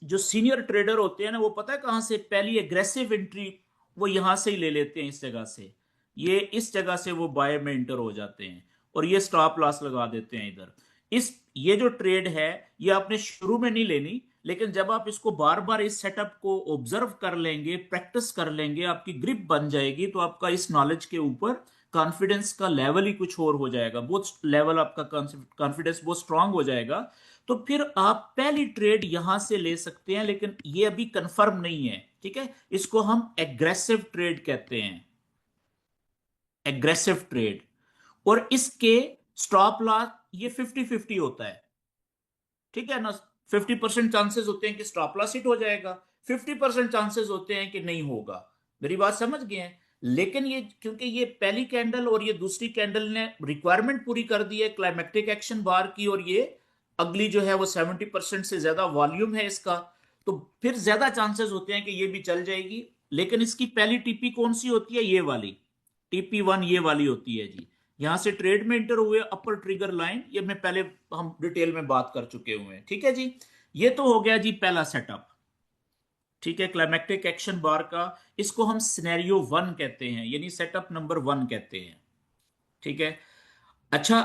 जो सीनियर ट्रेडर होते हैं ना, वो पता है कहां से पहली एग्रेसिव एंट्री वो यहां से ही ले लेते हैं, इस जगह से, ये इस जगह से वो बाय में इंटर हो जाते हैं और ये स्टॉप लॉस लगा देते हैं इधर। इस ये जो ट्रेड है ये आपने शुरू में नहीं लेनी, लेकिन जब आप इसको बार बार इस सेटअप को ऑब्जर्व कर लेंगे, प्रैक्टिस कर लेंगे, आपकी ग्रिप बन जाएगी, तो आपका इस नॉलेज के ऊपर कॉन्फिडेंस का लेवल ही कुछ और हो जाएगा, बहुत लेवल आपका कॉन्फिडेंस बहुत स्ट्रांग हो जाएगा। तो फिर आप पहली ट्रेड यहां से ले सकते हैं, लेकिन ये अभी कंफर्म नहीं है। ठीक है, इसको हम एग्रेसिव ट्रेड कहते हैं, एग्रेसिव ट्रेड। और इसके स्टॉप लॉस ये 50-50 होता है। ठीक है ना, 50% चांसेस होते हैं कि स्टॉप लॉस हिट हो जाएगा, 50% चांसेस होते हैं कि नहीं होगा। मेरी बात समझ गए हैं। लेकिन ये क्योंकि ये पहली कैंडल और ये दूसरी कैंडल ने रिक्वायरमेंट पूरी कर दी है क्लाइमेक्टिक एक्शन बार की, और ये अगली जो है वो 70% से ज्यादा वॉल्यूम है इसका, तो फिर ज्यादा चांसेस होते हैं कि ये भी चल जाएगी। लेकिन इसकी पहली टीपी कौन सी होती है, ये वाली TP1 ये वाली होती है जी। यहां से ट्रेड में इंटर हुए अपर ट्रिगर लाइन, ये मैं पहले हम डिटेल में बात कर चुके हुए हैं। ठीक है जी। ये तो हो गया जी पहला सेटअप। ठीक है, क्लाइमेक्टिक एक्शन बार का, इसको हम सिनेरियो 1 कहते हैं, यानी सेटअप नंबर 1 कहते हैं। ठीक है। अच्छा,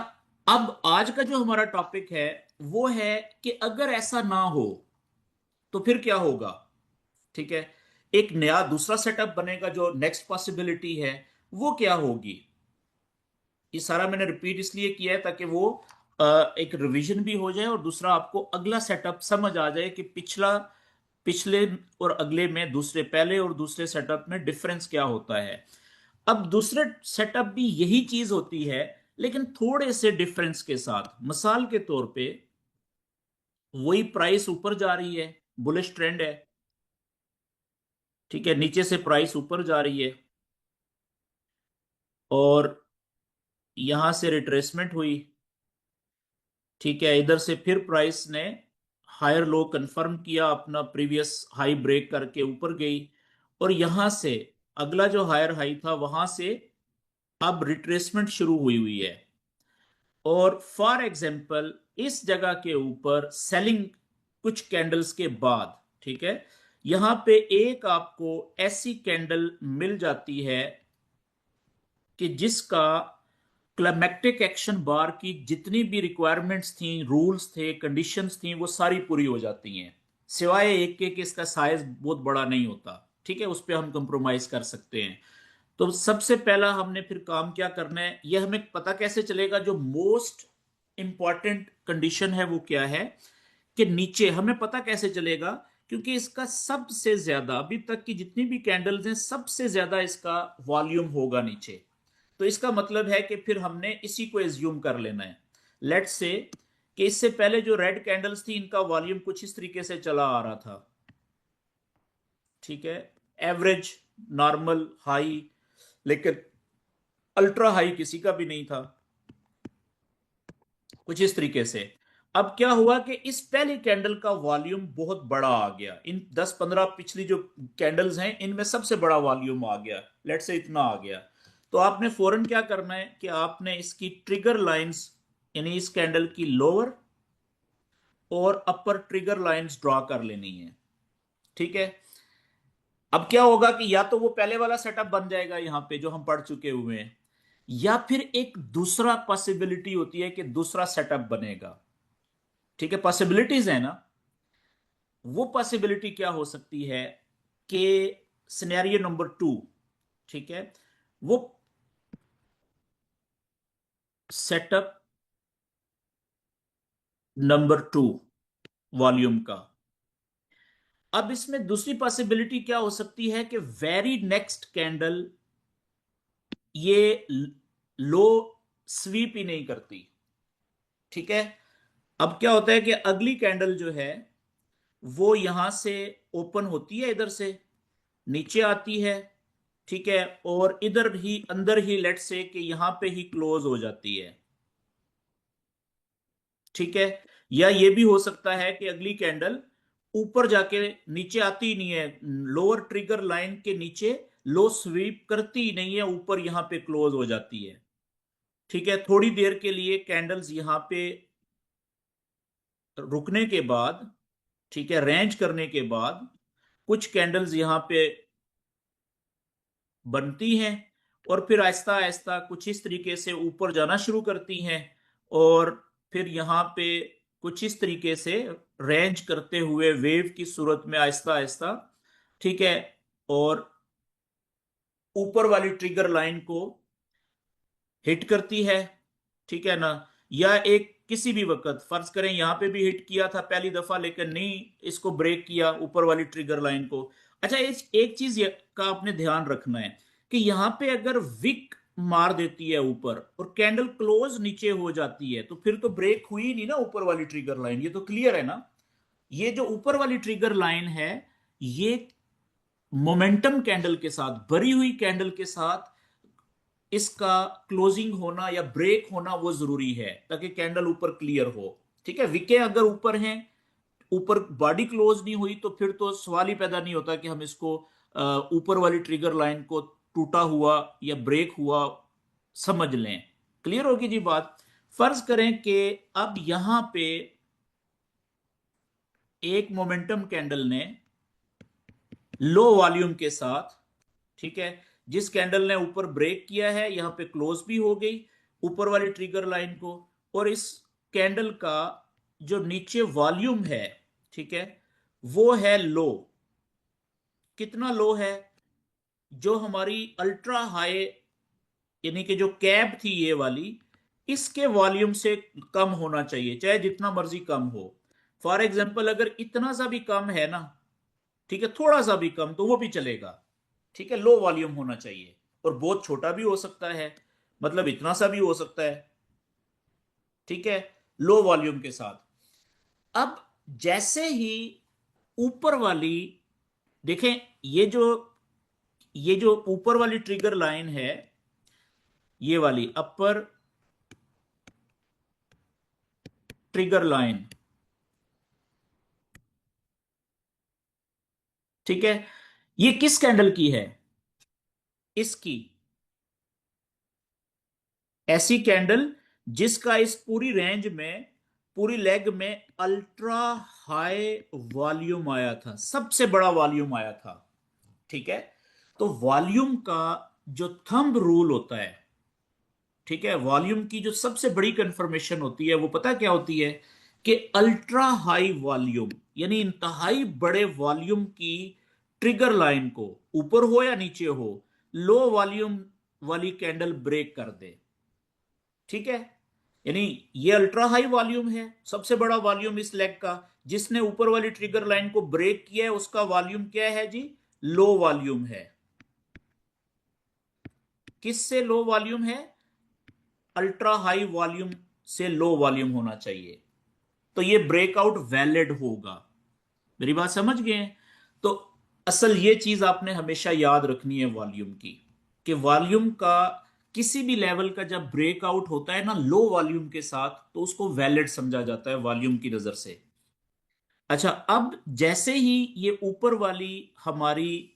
अब आज का जो हमारा टॉपिक है वो है कि अगर ऐसा ना हो तो फिर क्या होगा। ठीक है, एक नया दूसरा सेटअप बनेगा, जो नेक्स्ट पॉसिबिलिटी है वो क्या होगी। ये सारा मैंने रिपीट इसलिए किया है ताकि वो एक रिवीजन भी हो जाए, और दूसरा आपको अगला सेटअप समझ आ जाए कि पिछले और अगले में, दूसरे पहले और दूसरे सेटअप में डिफरेंस क्या होता है। अब दूसरे सेटअप भी यही चीज होती है, लेकिन थोड़े से डिफरेंस के साथ। मिसाल के तौर पे वही प्राइस ऊपर जा रही है, बुलिश ट्रेंड है। ठीक है, नीचे से प्राइस ऊपर जा रही है और यहां से रिट्रेसमेंट हुई। ठीक है, इधर से फिर प्राइस ने हायर लो कंफर्म किया, अपना प्रीवियस हाई ब्रेक करके ऊपर गई, और यहां से अगला जो हायर हाई था वहां से अब रिट्रेसमेंट शुरू हुई हुई है। और फॉर एग्जांपल इस जगह के ऊपर सेलिंग कुछ कैंडल्स के बाद, ठीक है, यहां पे एक आपको ऐसी कैंडल मिल जाती है कि जिसका क्लाइमेक्टिक एक्शन बार की जितनी भी रिक्वायरमेंट्स थी, रूल्स थे, कंडीशंस थी, वो सारी पूरी हो जाती हैं, सिवाय एक के कि इसका साइज बहुत बड़ा नहीं होता। ठीक है, उस पर हम कंप्रोमाइज कर सकते हैं। तो सबसे पहला हमने फिर काम क्या करना है, यह हमें पता कैसे चलेगा, जो मोस्ट इंपॉर्टेंट कंडीशन है वो क्या है, कि नीचे हमें पता कैसे चलेगा, क्योंकि इसका सबसे ज्यादा अभी तक की जितनी भी कैंडल्स हैं सबसे ज्यादा इसका वॉल्यूम होगा नीचे। तो इसका मतलब है कि फिर हमने इसी को एज्यूम कर लेना है। लेट्स से कि इससे पहले जो रेड कैंडल्स थी इनका वॉल्यूम कुछ इस तरीके से चला आ रहा था, ठीक है, एवरेज, नॉर्मल, हाई, लेकिन अल्ट्रा हाई किसी का भी नहीं था, कुछ इस तरीके से। अब क्या हुआ कि इस पहली कैंडल का वॉल्यूम बहुत बड़ा आ गया, इन 10-15 पिछली जो कैंडल्स हैं इनमें सबसे बड़ा वॉल्यूम आ गया, लेट से इतना आ गया। तो आपने फौरन क्या करना है कि आपने इसकी ट्रिगर लाइंस, यानी इस कैंडल की लोअर और अपर ट्रिगर लाइंस ड्रॉ कर लेनी है, ठीक है। अब क्या होगा कि या तो वो पहले वाला सेटअप बन जाएगा यहां पे जो हम पढ़ चुके हुए हैं, या फिर एक दूसरा पॉसिबिलिटी होती है कि दूसरा सेटअप बनेगा, ठीक है, पॉसिबिलिटीज है ना। वो पॉसिबिलिटी क्या हो सकती है कि सिनेरियो नंबर 2, ठीक है, वो सेटअप नंबर 2 वॉल्यूम का। अब इसमें दूसरी पॉसिबिलिटी क्या हो सकती है कि वेरी नेक्स्ट कैंडल ये लो स्वीप ही नहीं करती, ठीक है। अब क्या होता है कि अगली कैंडल जो है वो यहां से ओपन होती है, इधर से नीचे आती है, ठीक है, और इधर ही अंदर ही लेट से कि यहां पे ही क्लोज हो जाती है, ठीक है। या ये भी हो सकता है कि अगली कैंडल ऊपर जाके नीचे आती ही नहीं है, लोअर ट्रिगर लाइन के नीचे लो स्वीप करती ही नहीं है, ऊपर यहां पे क्लोज हो जाती है, ठीक है। थोड़ी देर के लिए कैंडल्स यहां पे रुकने के बाद, ठीक है, रेंज करने के बाद कुछ कैंडल्स यहां पे बनती हैं और फिर आहिस्ता आहिस्ता कुछ इस तरीके से ऊपर जाना शुरू करती हैं, और फिर यहाँ पे कुछ इस तरीके से रेंज करते हुए वेव की सूरत में आहिस्ता आहिस्ता, ठीक है, और ऊपर वाली ट्रिगर लाइन को हिट करती है, ठीक है ना। या एक किसी भी वक्त फर्ज करें यहां पे भी हिट किया था पहली दफा, लेकिन नहीं इसको ब्रेक किया ऊपर वाली ट्रिगर लाइन को। अच्छा, एक चीज का आपने ध्यान रखना है कि यहां पे अगर विक मार देती है ऊपर और कैंडल क्लोज नीचे हो जाती है तो फिर तो ब्रेक हुई नहीं ना ऊपर वाली ट्रिगर लाइन, ये तो क्लियर है ना। ये जो ऊपर वाली ट्रिगर लाइन है ये मोमेंटम कैंडल के साथ, भरी हुई कैंडल के साथ इसका क्लोजिंग होना या ब्रेक होना वो जरूरी है ताकि कैंडल ऊपर क्लियर हो, ठीक है। विके अगर ऊपर हैं, ऊपर बॉडी क्लोज नहीं हुई तो फिर तो सवाल ही पैदा नहीं होता कि हम इसको ऊपर वाली ट्रिगर लाइन को टूटा हुआ या ब्रेक हुआ समझ लें। क्लियर होगी जी बात। फर्ज करें कि अब यहां पे एक मोमेंटम कैंडल ने लो वॉल्यूम के साथ, ठीक है, जिस कैंडल ने ऊपर ब्रेक किया है यहां पे क्लोज भी हो गई ऊपर वाली ट्रिगर लाइन को, और इस कैंडल का जो नीचे वॉल्यूम है, ठीक है, वो है लो। कितना लो है? जो हमारी अल्ट्रा हाई, यानी कि जो कैप थी ये वाली, इसके वॉल्यूम से कम होना चाहिए, चाहे जितना मर्जी कम हो। फॉर एग्जाम्पल अगर इतना सा भी कम है ना, ठीक है, थोड़ा सा भी कम तो वो भी चलेगा, ठीक है, लो वॉल्यूम होना चाहिए। और बहुत छोटा भी हो सकता है, मतलब इतना सा भी हो सकता है, ठीक है, लो वॉल्यूम के साथ। अब जैसे ही ऊपर वाली, देखें, ये जो ऊपर वाली ट्रिगर लाइन है, ये वाली अपर ट्रिगर लाइन, ठीक है, ये किस कैंडल की है? इसकी, ऐसी कैंडल जिसका इस पूरी रेंज में, पूरी लेग में अल्ट्रा हाई वॉल्यूम आया था, सबसे बड़ा वॉल्यूम आया था, ठीक है। तो वॉल्यूम का जो थंब रूल होता है, ठीक है, वॉल्यूम की जो सबसे बड़ी कंफर्मेशन होती है वो पता क्या होती है कि अल्ट्रा हाई वॉल्यूम, यानी इंतहाई बड़े वॉल्यूम की ट्रिगर लाइन को, ऊपर हो या नीचे हो, लो वॉल्यूम वाली कैंडल ब्रेक कर दे, ठीक है। यानी ये अल्ट्रा हाई वॉल्यूम है, सबसे बड़ा वॉल्यूम इस लेग का, जिसने ऊपर वाली ट्रिगर लाइन को ब्रेक किया है उसका वॉल्यूम क्या है जी? लो वॉल्यूम है। किससे लो वॉल्यूम है? अल्ट्रा हाई वॉल्यूम से लो वॉल्यूम होना चाहिए, तो ये ब्रेकआउट वैलिड होगा। मेरी बात समझ गए हैं? तो असल ये चीज आपने हमेशा याद रखनी है वॉल्यूम की, कि वॉल्यूम का किसी भी लेवल का जब ब्रेकआउट होता है ना लो वॉल्यूम के साथ, तो उसको वैलिड समझा जाता है वॉल्यूम की नजर से। अच्छा, अब जैसे ही ये ऊपर वाली हमारी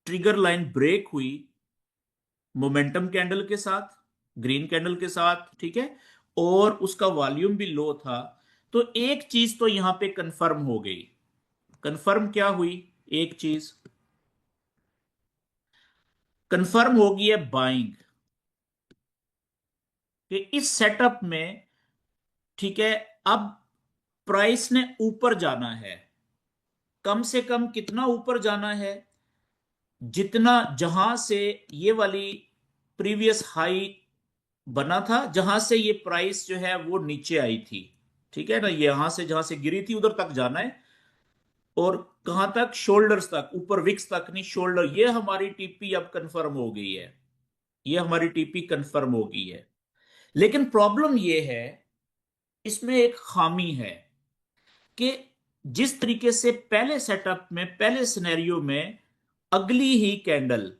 ट्रिगर लाइन ब्रेक हुई मोमेंटम कैंडल के साथ, ग्रीन कैंडल के साथ, ठीक है, और उसका वॉल्यूम भी लो था, तो एक चीज तो यहां पे कंफर्म हो गई। कंफर्म क्या हुई? एक चीज कंफर्म होगी है बाइंग, कि इस सेटअप में, ठीक है, अब प्राइस ने ऊपर जाना है। कम से कम कितना ऊपर जाना है? जितना जहां से ये वाली प्रीवियस हाई बना था, जहां से ये प्राइस जो है वो नीचे आई थी, ठीक है ना, यहां से जहां से गिरी थी उधर तक जाना है। और कहां तक? शोल्डर्स तक, ऊपर विक्स तक नहीं, शोल्डर। ये हमारी टीपी अब कंफर्म हो गई है, ये हमारी टीपी कंफर्म हो गई है। लेकिन प्रॉब्लम ये है, इसमें एक खामी है, कि जिस तरीके से पहले सेटअप में, पहले सिनेरियो में अगली ही कैंडल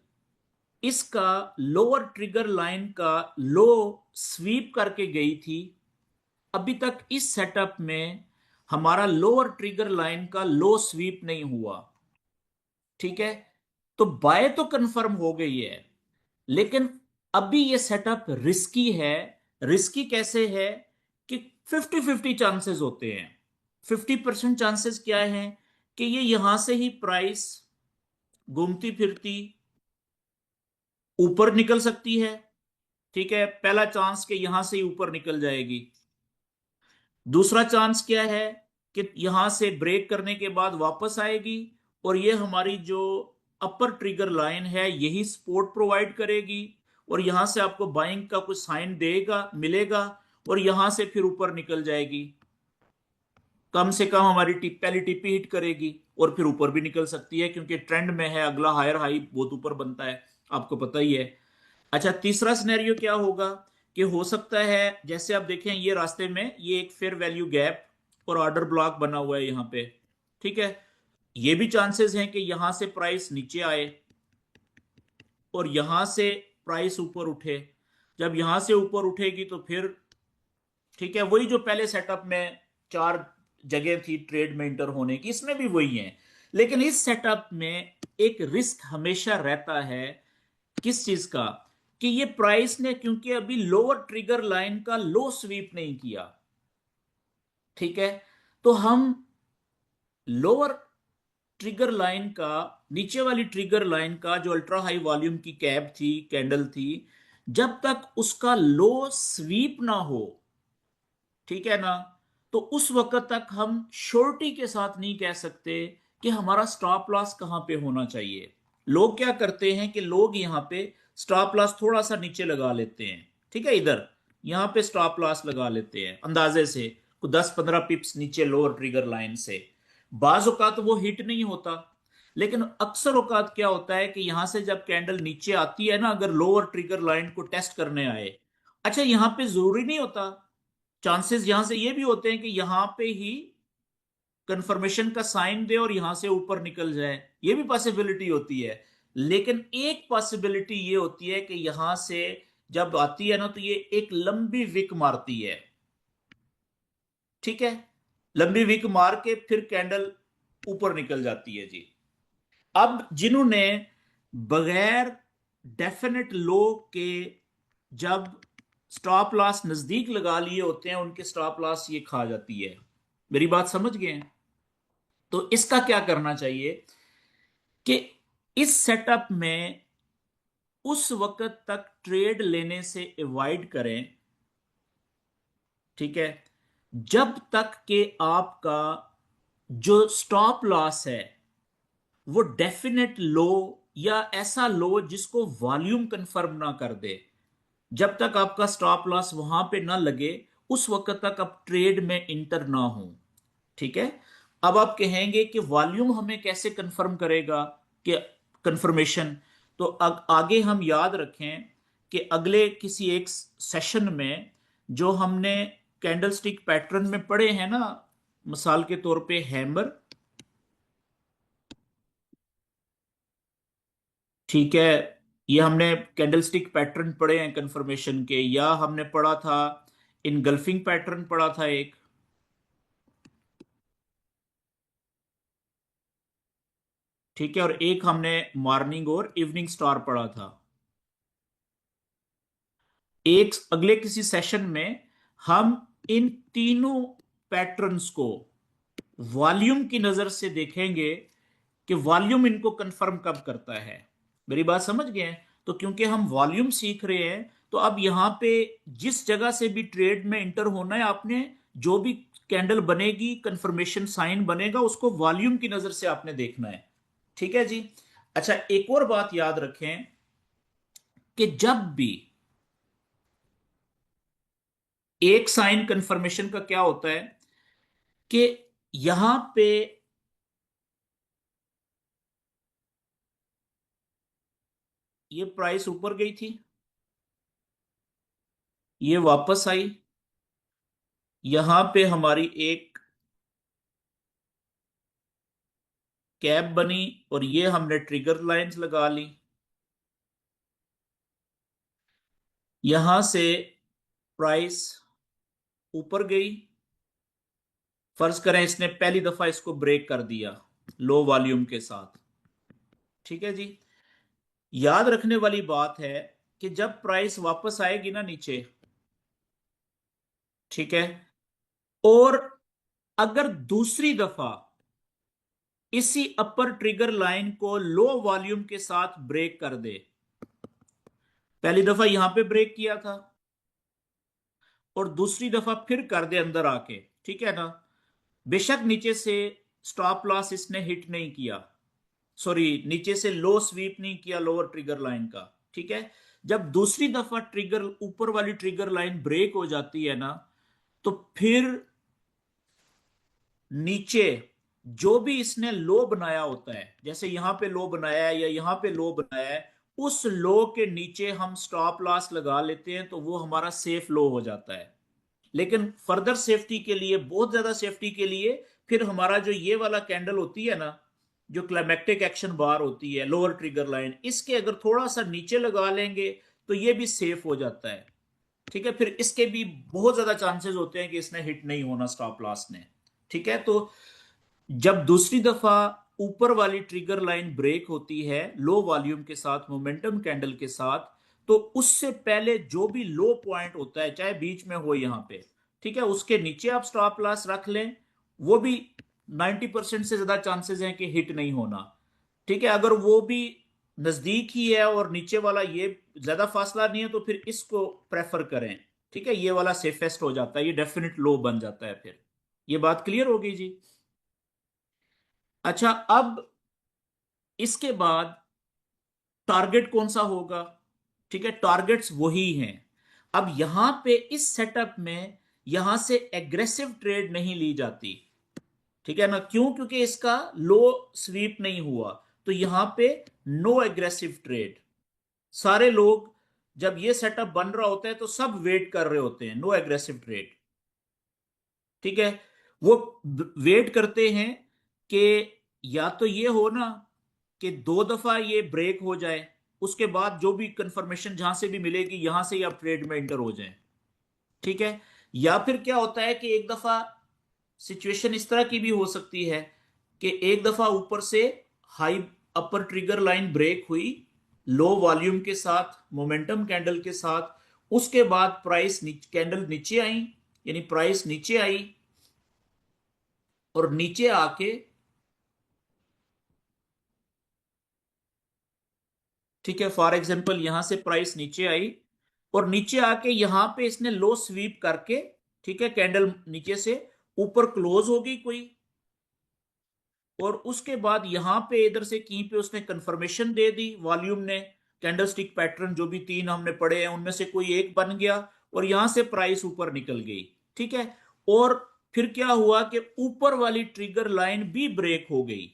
इसका लोअर ट्रिगर लाइन का लो स्वीप करके गई थी, अभी तक इस सेटअप में हमारा लोअर ट्रिगर लाइन का लो स्वीप नहीं हुआ। ठीक है, तो बाय तो कंफर्म हो गई है, लेकिन अभी ये सेटअप रिस्की है। रिस्की कैसे है? कि 50-50 चांसेस होते हैं। 50% चांसेस क्या है? कि ये यहां से ही प्राइस घूमती फिरती ऊपर निकल सकती है। ठीक है, पहला चांस कि यहां से ही ऊपर निकल जाएगी। दूसरा चांस क्या है? कि यहां से ब्रेक करने के बाद वापस आएगी, और ये हमारी जो अपर ट्रिगर लाइन है यही सपोर्ट प्रोवाइड करेगी, और यहां से आपको बाइंग का कुछ साइन देगा, मिलेगा, और यहां से फिर ऊपर निकल जाएगी। कम से कम हमारी पहली टिप्पी हिट करेगी, और फिर ऊपर भी निकल सकती है, क्योंकि ट्रेंड में है, अगला हायर हाई बहुत ऊपर बनता है, आपको पता ही है। अच्छा, तीसरा सिनेरियो क्या होगा? कि हो सकता है, जैसे आप देखें ये रास्ते में ये एक फेयर वैल्यू गैप और ऑर्डर ब्लॉक बना हुआ है यहां पे, ठीक है, ये भी चांसेस हैं कि यहां से प्राइस नीचे आए और यहां से प्राइस ऊपर उठे। जब यहां से ऊपर उठेगी तो फिर, ठीक है, वही जो पहले सेटअप में चार जगह थी ट्रेड में इंटर होने की, इसमें भी वही है। लेकिन इस सेटअप में एक रिस्क हमेशा रहता है, किस चीज का? कि ये प्राइस ने क्योंकि अभी लोअर ट्रिगर लाइन का लो स्वीप नहीं किया, ठीक है, तो हम लोअर ट्रिगर लाइन का, नीचे वाली ट्रिगर लाइन का जो अल्ट्रा हाई वॉल्यूम की कैप थी, कैंडल थी, जब तक उसका लो स्वीप ना हो, ठीक है ना, तो उस वक्त तक हम श्योरिटी के साथ नहीं कह सकते कि हमारा स्टॉप लॉस कहां पे होना चाहिए। लोग क्या करते हैं कि लोग यहां पे स्टॉप लॉस थोड़ा सा नीचे लगा लेते हैं, ठीक है, इधर यहां पे स्टॉप लॉस लगा लेते हैं अंदाजे से, 10-15 पिप्स नीचे लोअर ट्रिगर लाइन से। बाज औकात वो हिट नहीं होता, लेकिन अक्सर औकात क्या होता है कि यहां से जब कैंडल नीचे आती है ना, अगर लोअर ट्रिगर लाइन को टेस्ट करने आए, अच्छा यहां पे जरूरी नहीं होता, चांसेस यहां से ये भी होते हैं कि यहां पे ही कंफर्मेशन का साइन दे और यहां से ऊपर निकल जाए, ये भी पॉसिबिलिटी होती है। लेकिन एक पॉसिबिलिटी ये होती है कि यहां से जब आती है ना, तो ये एक लंबी विक मारती है, ठीक है, लंबी विक मार के फिर कैंडल ऊपर निकल जाती है जी। अब जिन्होंने बगैर डेफिनेट लो के जब स्टॉप लॉस नजदीक लगा लिए होते हैं, उनके स्टॉप लॉस ये खा जाती है। मेरी बात समझ गए हैं? तो इसका क्या करना चाहिए? कि इस सेटअप में उस वक्त तक ट्रेड लेने से अवॉइड करें, ठीक है, जब तक कि आपका जो स्टॉप लॉस है वो डेफिनेट लो, या ऐसा लो जिसको वॉल्यूम कंफर्म ना कर दे, जब तक आपका स्टॉप लॉस वहां पे ना लगे, उस वक्त तक आप ट्रेड में इंटर ना हो। ठीक है, अब आप कहेंगे कि वॉल्यूम हमें कैसे कंफर्म करेगा, कि कंफर्मेशन, तो आगे हम याद रखें कि अगले किसी एक सेशन में जो हमने कैंडलस्टिक पैटर्न में पढ़े हैं ना, मिसाल के तौर पे हैमर, ठीक है, ये हमने कैंडलस्टिक पैटर्न पढ़े हैं कंफर्मेशन के, या हमने पढ़ा था इनगल्फिंग पैटर्न पढ़ा था एक, ठीक है, और एक हमने मॉर्निंग और इवनिंग स्टार पढ़ा था। एक अगले किसी सेशन में हम इन तीनों पैटर्न्स को वॉल्यूम की नजर से देखेंगे कि वॉल्यूम इनको कंफर्म कब करता है। मेरी बात समझ गए हैं? तो क्योंकि हम वॉल्यूम सीख रहे हैं, तो अब यहां पे जिस जगह से भी ट्रेड में इंटर होना है, आपने जो भी कैंडल बनेगी, कंफर्मेशन साइन बनेगा, उसको वॉल्यूम की नजर से आपने देखना है। ठीक है जी। अच्छा, एक और बात याद रखें कि जब भी एक साइन कंफर्मेशन का क्या होता है कि यहां पे ये प्राइस ऊपर गई थी, ये वापस आई, यहां पे हमारी एक कैप बनी, और ये हमने ट्रिगर लाइंस लगा ली, यहां से प्राइस ऊपर गई, फर्ज करें इसने पहली दफा इसको ब्रेक कर दिया लो वॉल्यूम के साथ। ठीक है जी। याद रखने वाली बात है कि जब प्राइस वापस आएगी ना नीचे, ठीक है, और अगर दूसरी दफा इसी अपर ट्रिगर लाइन को लो वॉल्यूम के साथ ब्रेक कर दे, पहली दफा यहां पे ब्रेक किया था और दूसरी दफा फिर कर दे अंदर आके, ठीक है ना, बेशक नीचे से स्टॉप लॉस इसने हिट नहीं किया, सॉरी नीचे से लो स्वीप नहीं किया लोअर ट्रिगर लाइन का, ठीक है, जब दूसरी दफा ट्रिगर ऊपर वाली ट्रिगर लाइन ब्रेक हो जाती है ना, तो फिर नीचे जो भी इसने लो बनाया होता है, जैसे यहां पे लो बनाया है या यहां पे लो बनाया है, उस लो के नीचे हम स्टॉप लॉस लगा लेते हैं, तो वो हमारा सेफ लो हो जाता है। लेकिन फर्दर सेफ्टी के लिए, बहुत ज्यादा सेफ्टी के लिए, फिर हमारा जो ये वाला कैंडल होती है ना, जो क्लाइमेक्टिक एक्शन बार होती है, लोअर ट्रिगर लाइन, इसके अगर थोड़ा सा नीचे लगा लेंगे तो ये भी सेफ हो जाता है। ठीक है, फिर इसके भी बहुत ज्यादा चांसेस होते हैं कि इसने हिट नहीं होना स्टॉप लॉस ने। ठीक है, तो जब दूसरी दफा ऊपर वाली ट्रिगर लाइन ब्रेक होती है लो वॉल्यूम के साथ, मोमेंटम कैंडल के साथ, तो उससे पहले जो भी लो पॉइंट होता है, चाहे बीच में हो यहां पे, ठीक है, उसके नीचे आप स्टॉप लॉस रख लें, वो भी 90% से ज्यादा चांसेस हैं कि हिट नहीं होना। ठीक है, अगर वो भी नजदीक ही है और नीचे वाला ये ज्यादा फासला नहीं है, तो फिर इसको प्रेफर करें। ठीक है, ये वाला सेफेस्ट हो जाता है, ये डेफिनेट लो बन जाता है फिर। ये बात क्लियर होगी जी। अच्छा, अब इसके बाद टारगेट कौन सा होगा? ठीक है, टारगेट्स वही हैं। अब यहां पे इस सेटअप में यहां से एग्रेसिव ट्रेड नहीं ली जाती, ठीक है ना, क्यों? क्योंकि इसका लो स्वीप नहीं हुआ, तो यहां पे नो एग्रेसिव ट्रेड। सारे लोग जब ये सेटअप बन रहा होता है तो सब वेट कर रहे होते हैं, नो एग्रेसिव ट्रेड। ठीक है, वो वेट करते हैं कि या तो ये हो ना कि दो दफा ये ब्रेक हो जाए, उसके बाद जो भी कंफर्मेशन जहां से भी मिलेगी यहां से ही आप ट्रेड में एंटर हो जाएं। ठीक है, या फिर क्या होता है कि एक दफा सिचुएशन इस तरह की भी हो सकती है कि एक दफा ऊपर से हाई अपर ट्रिगर लाइन ब्रेक हुई लो वॉल्यूम के साथ, मोमेंटम कैंडल के साथ, उसके बाद प्राइस कैंडल नीचे आई, यानी प्राइस नीचे आई, और नीचे आके, ठीक है, फॉर एग्जांपल यहां से प्राइस नीचे आई और नीचे आके यहां पे इसने लो स्वीप करके, ठीक है, कैंडल नीचे से ऊपर क्लोज हो गई कोई, और उसके बाद यहां पे इधर से कहीं पे उसने कंफर्मेशन दे दी वॉल्यूम ने, कैंडलस्टिक पैटर्न जो भी तीन हमने पढ़े हैं उनमें से कोई एक बन गया, और यहां से प्राइस ऊपर निकल गई। ठीक है, और फिर क्या हुआ कि ऊपर वाली ट्रिगर लाइन भी ब्रेक हो गई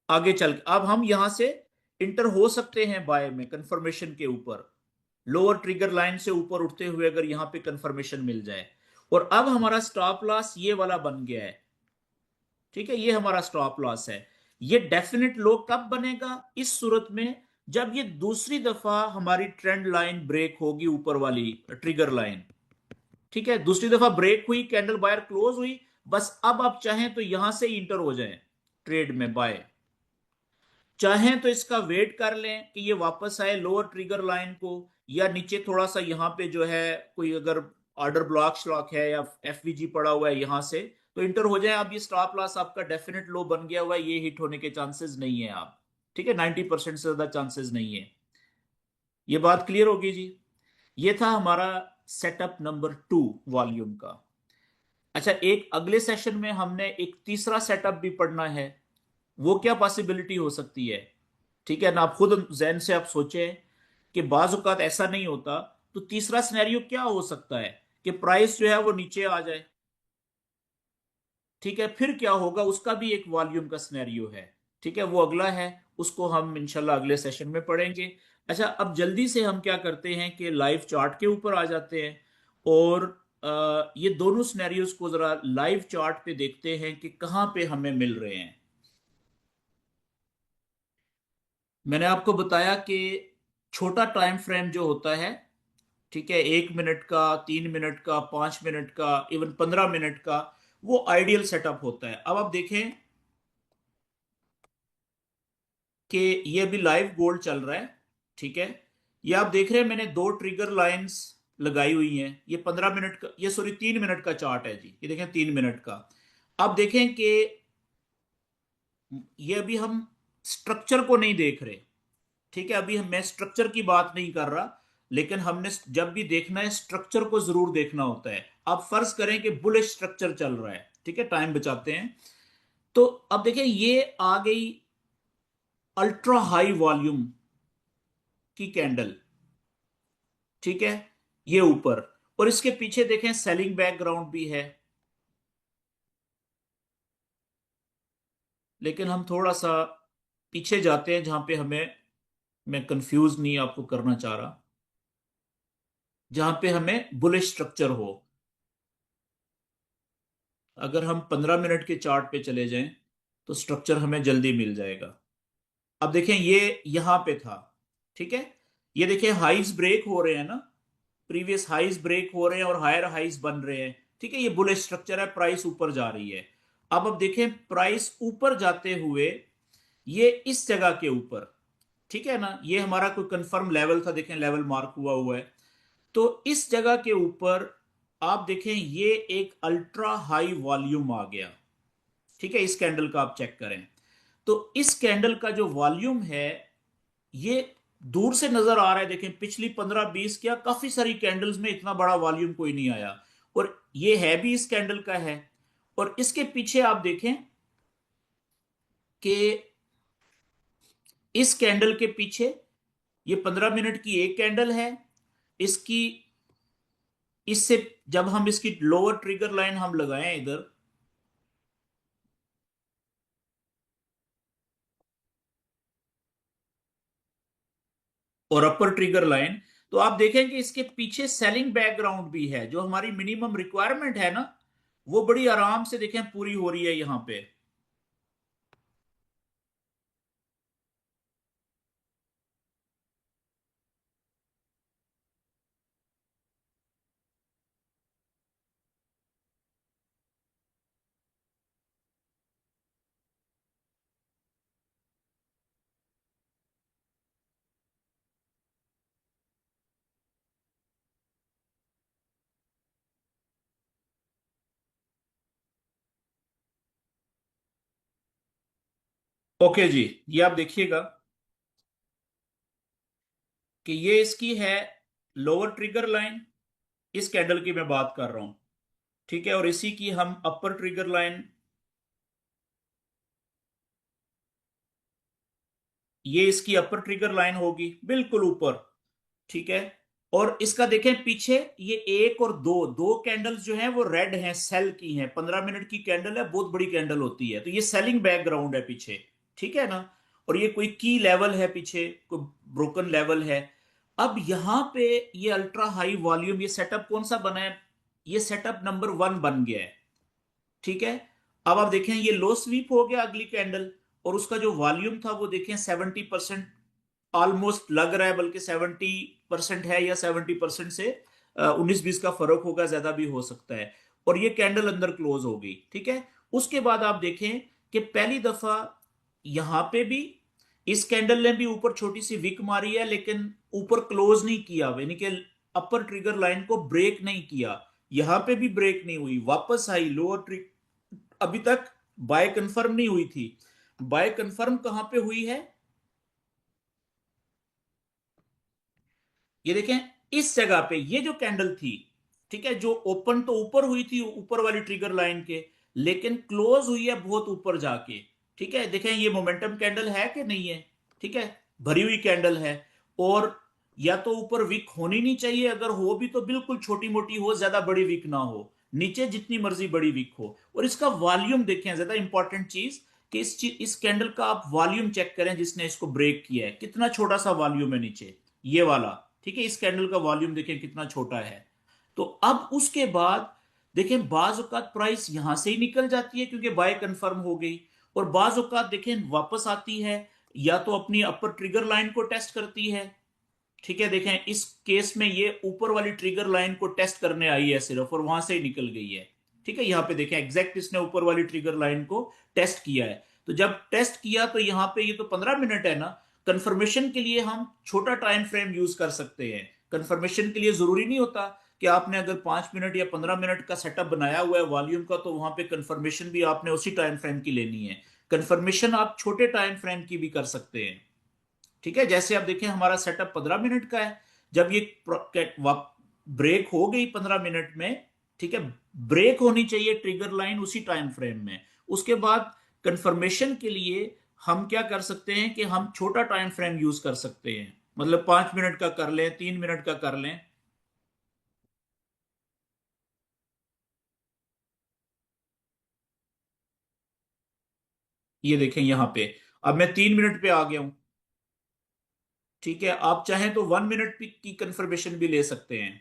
आगे चल, अब हम यहां से इंटर हो सकते हैं बाय में कंफर्मेशन के ऊपर, लोअर ट्रिगर लाइन से ऊपर उठते हुए अगर यहां पे कंफर्मेशन मिल जाए। और अब हमारा स्टॉप लॉस ये वाला बन गया है, ठीक है, ये हमारा स्टॉप लॉस है। ये डेफिनेट लो कब बनेगा? इस सूरत में जब ये दूसरी दफा हमारी ट्रेंड लाइन ब्रेक होगी, ऊपर वाली ट्रिगर लाइन, ठीक है, दूसरी दफा ब्रेक हुई, कैंडल बायर क्लोज हुई, बस अब आप चाहें तो यहां से इंटर हो जाएं ट्रेड में बाय, चाहें तो इसका वेट कर लें कि ये वापस आए लोअर ट्रिगर लाइन को, या नीचे थोड़ा सा यहाँ पे जो है कोई अगर ऑर्डर ब्लॉक श्लॉक है या एफवीजी पड़ा हुआ है यहां से, तो इंटर हो जाए। अब ये स्टॉप लॉस आपका डेफिनेट लो बन गया हुआ है, ये हिट होने के चांसेस नहीं है आप, ठीक है, 90% से ज्यादा चांसेस नहीं है। ये बात क्लियर होगी जी। ये था हमारा सेटअप नंबर 2 वॉल्यूम का। अच्छा, एक अगले सेशन में हमने एक तीसरा सेटअप भी पढ़ना है। वो क्या पॉसिबिलिटी हो सकती है, ठीक है ना, आप खुद जहन से आप सोचें कि बाज औकात ऐसा नहीं होता, तो तीसरा सिनेरियो क्या हो सकता है कि प्राइस जो है वो नीचे आ जाए, ठीक है, फिर क्या होगा, उसका भी एक वॉल्यूम का सिनेरियो है, ठीक है, वो अगला है, उसको हम इंशाल्लाह अगले सेशन में पढ़ेंगे। अच्छा, अब जल्दी से हम क्या करते हैं कि लाइव चार्ट के ऊपर आ जाते हैं, और ये दोनों सिनेरियोज को जरा लाइव चार्ट पे देखते हैं कि कहाँ पे हमें मिल रहे हैं। मैंने आपको बताया कि छोटा टाइम फ्रेम जो होता है, ठीक है, 1 मिनट का, 3 मिनट का, 5 मिनट का, इवन 15 मिनट का, वो आइडियल सेटअप होता है। अब आप देखें कि ये अभी लाइव गोल्ड चल रहा है, ठीक है, ये आप देख रहे हैं मैंने दो ट्रिगर लाइंस लगाई हुई हैं। ये 15 मिनट का, ये सॉरी 3 मिनट का चार्ट है जी, ये देखें 3 मिनट का। अब देखें कि ये अभी हम स्ट्रक्चर को नहीं देख रहे, ठीक है, अभी मैं स्ट्रक्चर की बात नहीं कर रहा, लेकिन हमने जब भी देखना है स्ट्रक्चर को जरूर देखना होता है। अब फर्ज करें कि बुलिश स्ट्रक्चर चल रहा है, ठीक है, टाइम बचाते हैं, तो अब देखें ये आ गई अल्ट्रा हाई वॉल्यूम की कैंडल, ठीक है, ये ऊपर, और इसके पीछे देखें सेलिंग बैकग्राउंड भी है। लेकिन हम थोड़ा सा पीछे जाते हैं जहां पे हमें, मैं कंफ्यूज नहीं आपको करना चाह रहा, जहां पे हमें बुलिश स्ट्रक्चर हो। अगर हम 15 मिनट के चार्ट पे चले जाएं तो स्ट्रक्चर हमें जल्दी मिल जाएगा। अब देखें ये यहां पे था, ठीक है, ये देखें हाइज ब्रेक हो रहे हैं ना, प्रीवियस हाइज ब्रेक हो रहे हैं और हायर हाइज बन रहे हैं, ठीक है, ये बुलिश स्ट्रक्चर है, प्राइस ऊपर जा रही है। अब देखें प्राइस ऊपर जाते हुए ये इस जगह के ऊपर, ठीक है ना, ये हमारा कोई कंफर्म लेवल था, देखें लेवल मार्क हुआ हुआ है, तो इस जगह के ऊपर आप देखें ये एक अल्ट्रा हाई वॉल्यूम आ गया, ठीक है, इस कैंडल का आप चेक करें, तो इस कैंडल का जो वॉल्यूम है ये दूर से नजर आ रहा है, देखें पिछली 15-20 क्या काफी सारी कैंडल्स में इतना बड़ा वॉल्यूम कोई नहीं आया, और ये है भी इस कैंडल का है। और इसके पीछे आप देखें कि इस कैंडल के पीछे ये 15 मिनट की एक कैंडल है, इसकी, इससे जब हम इसकी लोअर ट्रिगर लाइन हम लगाएं इधर, और अपर ट्रिगर लाइन, तो आप देखें कि इसके पीछे सेलिंग बैकग्राउंड भी है, जो हमारी मिनिमम रिक्वायरमेंट है ना, वो बड़ी आराम से देखें पूरी हो रही है यहां पे। ओके जी, ये आप देखिएगा कि ये इसकी है लोअर ट्रिगर लाइन, इस कैंडल की मैं बात कर रहा हूं, ठीक है, और इसी की हम अपर ट्रिगर लाइन, ये इसकी अपर ट्रिगर लाइन होगी बिल्कुल ऊपर, ठीक है, और इसका देखें पीछे ये एक और दो दो कैंडल्स जो हैं वो रेड हैं, सेल की हैं, 15 मिनट की कैंडल है, बहुत बड़ी कैंडल होती है, तो ये सेलिंग बैकग्राउंड है पीछे, ठीक है ना, और ये कोई की लेवल है पीछे, कोई ब्रोकन लेवल है। अब यहां पे ये अल्ट्रा हाई वॉल्यूम, ये सेटअप कौन सा बना है? ये सेटअप नंबर 1 बन गया है। ठीक है, अब आप देखें ये लो स्वीप हो गया अगली कैंडल, और उसका जो वॉल्यूम था वो देखें 70%, ऑलमोस्ट लग रहा है, बल्कि 70% है, या 70% से 19-20 का फर्क होगा, ज्यादा भी हो सकता है। और ये कैंडल अंदर क्लोज हो गई। ठीक है, उसके बाद आप देखें कि पहली दफा यहां पे भी इस कैंडल ने भी ऊपर छोटी सी विक मारी है, लेकिन ऊपर क्लोज नहीं किया, यानी कि अपर ट्रिगर लाइन को ब्रेक नहीं किया। यहां पे भी ब्रेक नहीं हुई, वापस आई लोअर ट्रिगर। अभी तक बाय कंफर्म नहीं हुई थी। बाय कंफर्म कहां पे हुई है? ये देखें, इस जगह पे ये जो कैंडल थी, ठीक है, जो ओपन तो ऊपर हुई थी ऊपर वाली ट्रिगर लाइन के, लेकिन क्लोज हुई है बहुत ऊपर जाके। ठीक है, देखें ये मोमेंटम कैंडल है कि नहीं है? ठीक है, भरी हुई कैंडल है। और या तो ऊपर विक होनी नहीं चाहिए, अगर हो भी तो बिल्कुल छोटी मोटी हो, ज्यादा बड़ी विक ना हो। नीचे जितनी मर्जी बड़ी विक हो। और इसका वॉल्यूम देखें, ज्यादा इंपॉर्टेंट चीज, कि इस कैंडल का आप वॉल्यूम चेक करें जिसने इसको ब्रेक किया है, कितना छोटा सा वॉल्यूम है नीचे, ये वाला। ठीक है, इस कैंडल का वॉल्यूम देखें कितना छोटा है। तो अब उसके बाद देखें, बाज औकात प्राइस यहां से ही निकल जाती है क्योंकि बाय कंफर्म हो गई, और बाज औकात देखें वापस आती है, या तो अपनी अपर ट्रिगर लाइन को टेस्ट करती है। ठीक है, देखें इस केस में ये ऊपर वाली ट्रिगर लाइन को टेस्ट करने आई है सिर्फ, और वहां से ही निकल गई है। ठीक है, यहां पे देखें एग्जैक्ट इसने ऊपर वाली ट्रिगर लाइन को टेस्ट किया है। तो जब टेस्ट किया तो यहां पे ये तो 15 मिनट है ना, कंफर्मेशन के लिए हम छोटा टाइम फ्रेम यूज कर सकते हैं। कंफर्मेशन के लिए जरूरी नहीं होता कि आपने अगर 5 मिनट या 15 मिनट का सेटअप बनाया हुआ है वॉल्यूम का, तो वहां पे कंफर्मेशन भी आपने उसी टाइम फ्रेम की लेनी है। कंफर्मेशन आप छोटे टाइम फ्रेम की भी कर सकते हैं। ठीक है, जैसे आप देखें हमारा सेटअप 15 मिनट का है। जब ये ब्रेक हो गई 15 मिनट में, ठीक है, ब्रेक होनी चाहिए ट्रिगर लाइन उसी टाइम फ्रेम में। उसके बाद कंफर्मेशन के लिए हम क्या कर सकते हैं कि हम छोटा टाइम फ्रेम यूज कर सकते हैं, मतलब 5 मिनट का कर लें, 3 मिनट का कर लें। ये देखें यहां पे, अब मैं 3 मिनट पे आ गया हूं। ठीक है, आप चाहें तो 1 मिनट की कंफर्मेशन भी ले सकते हैं।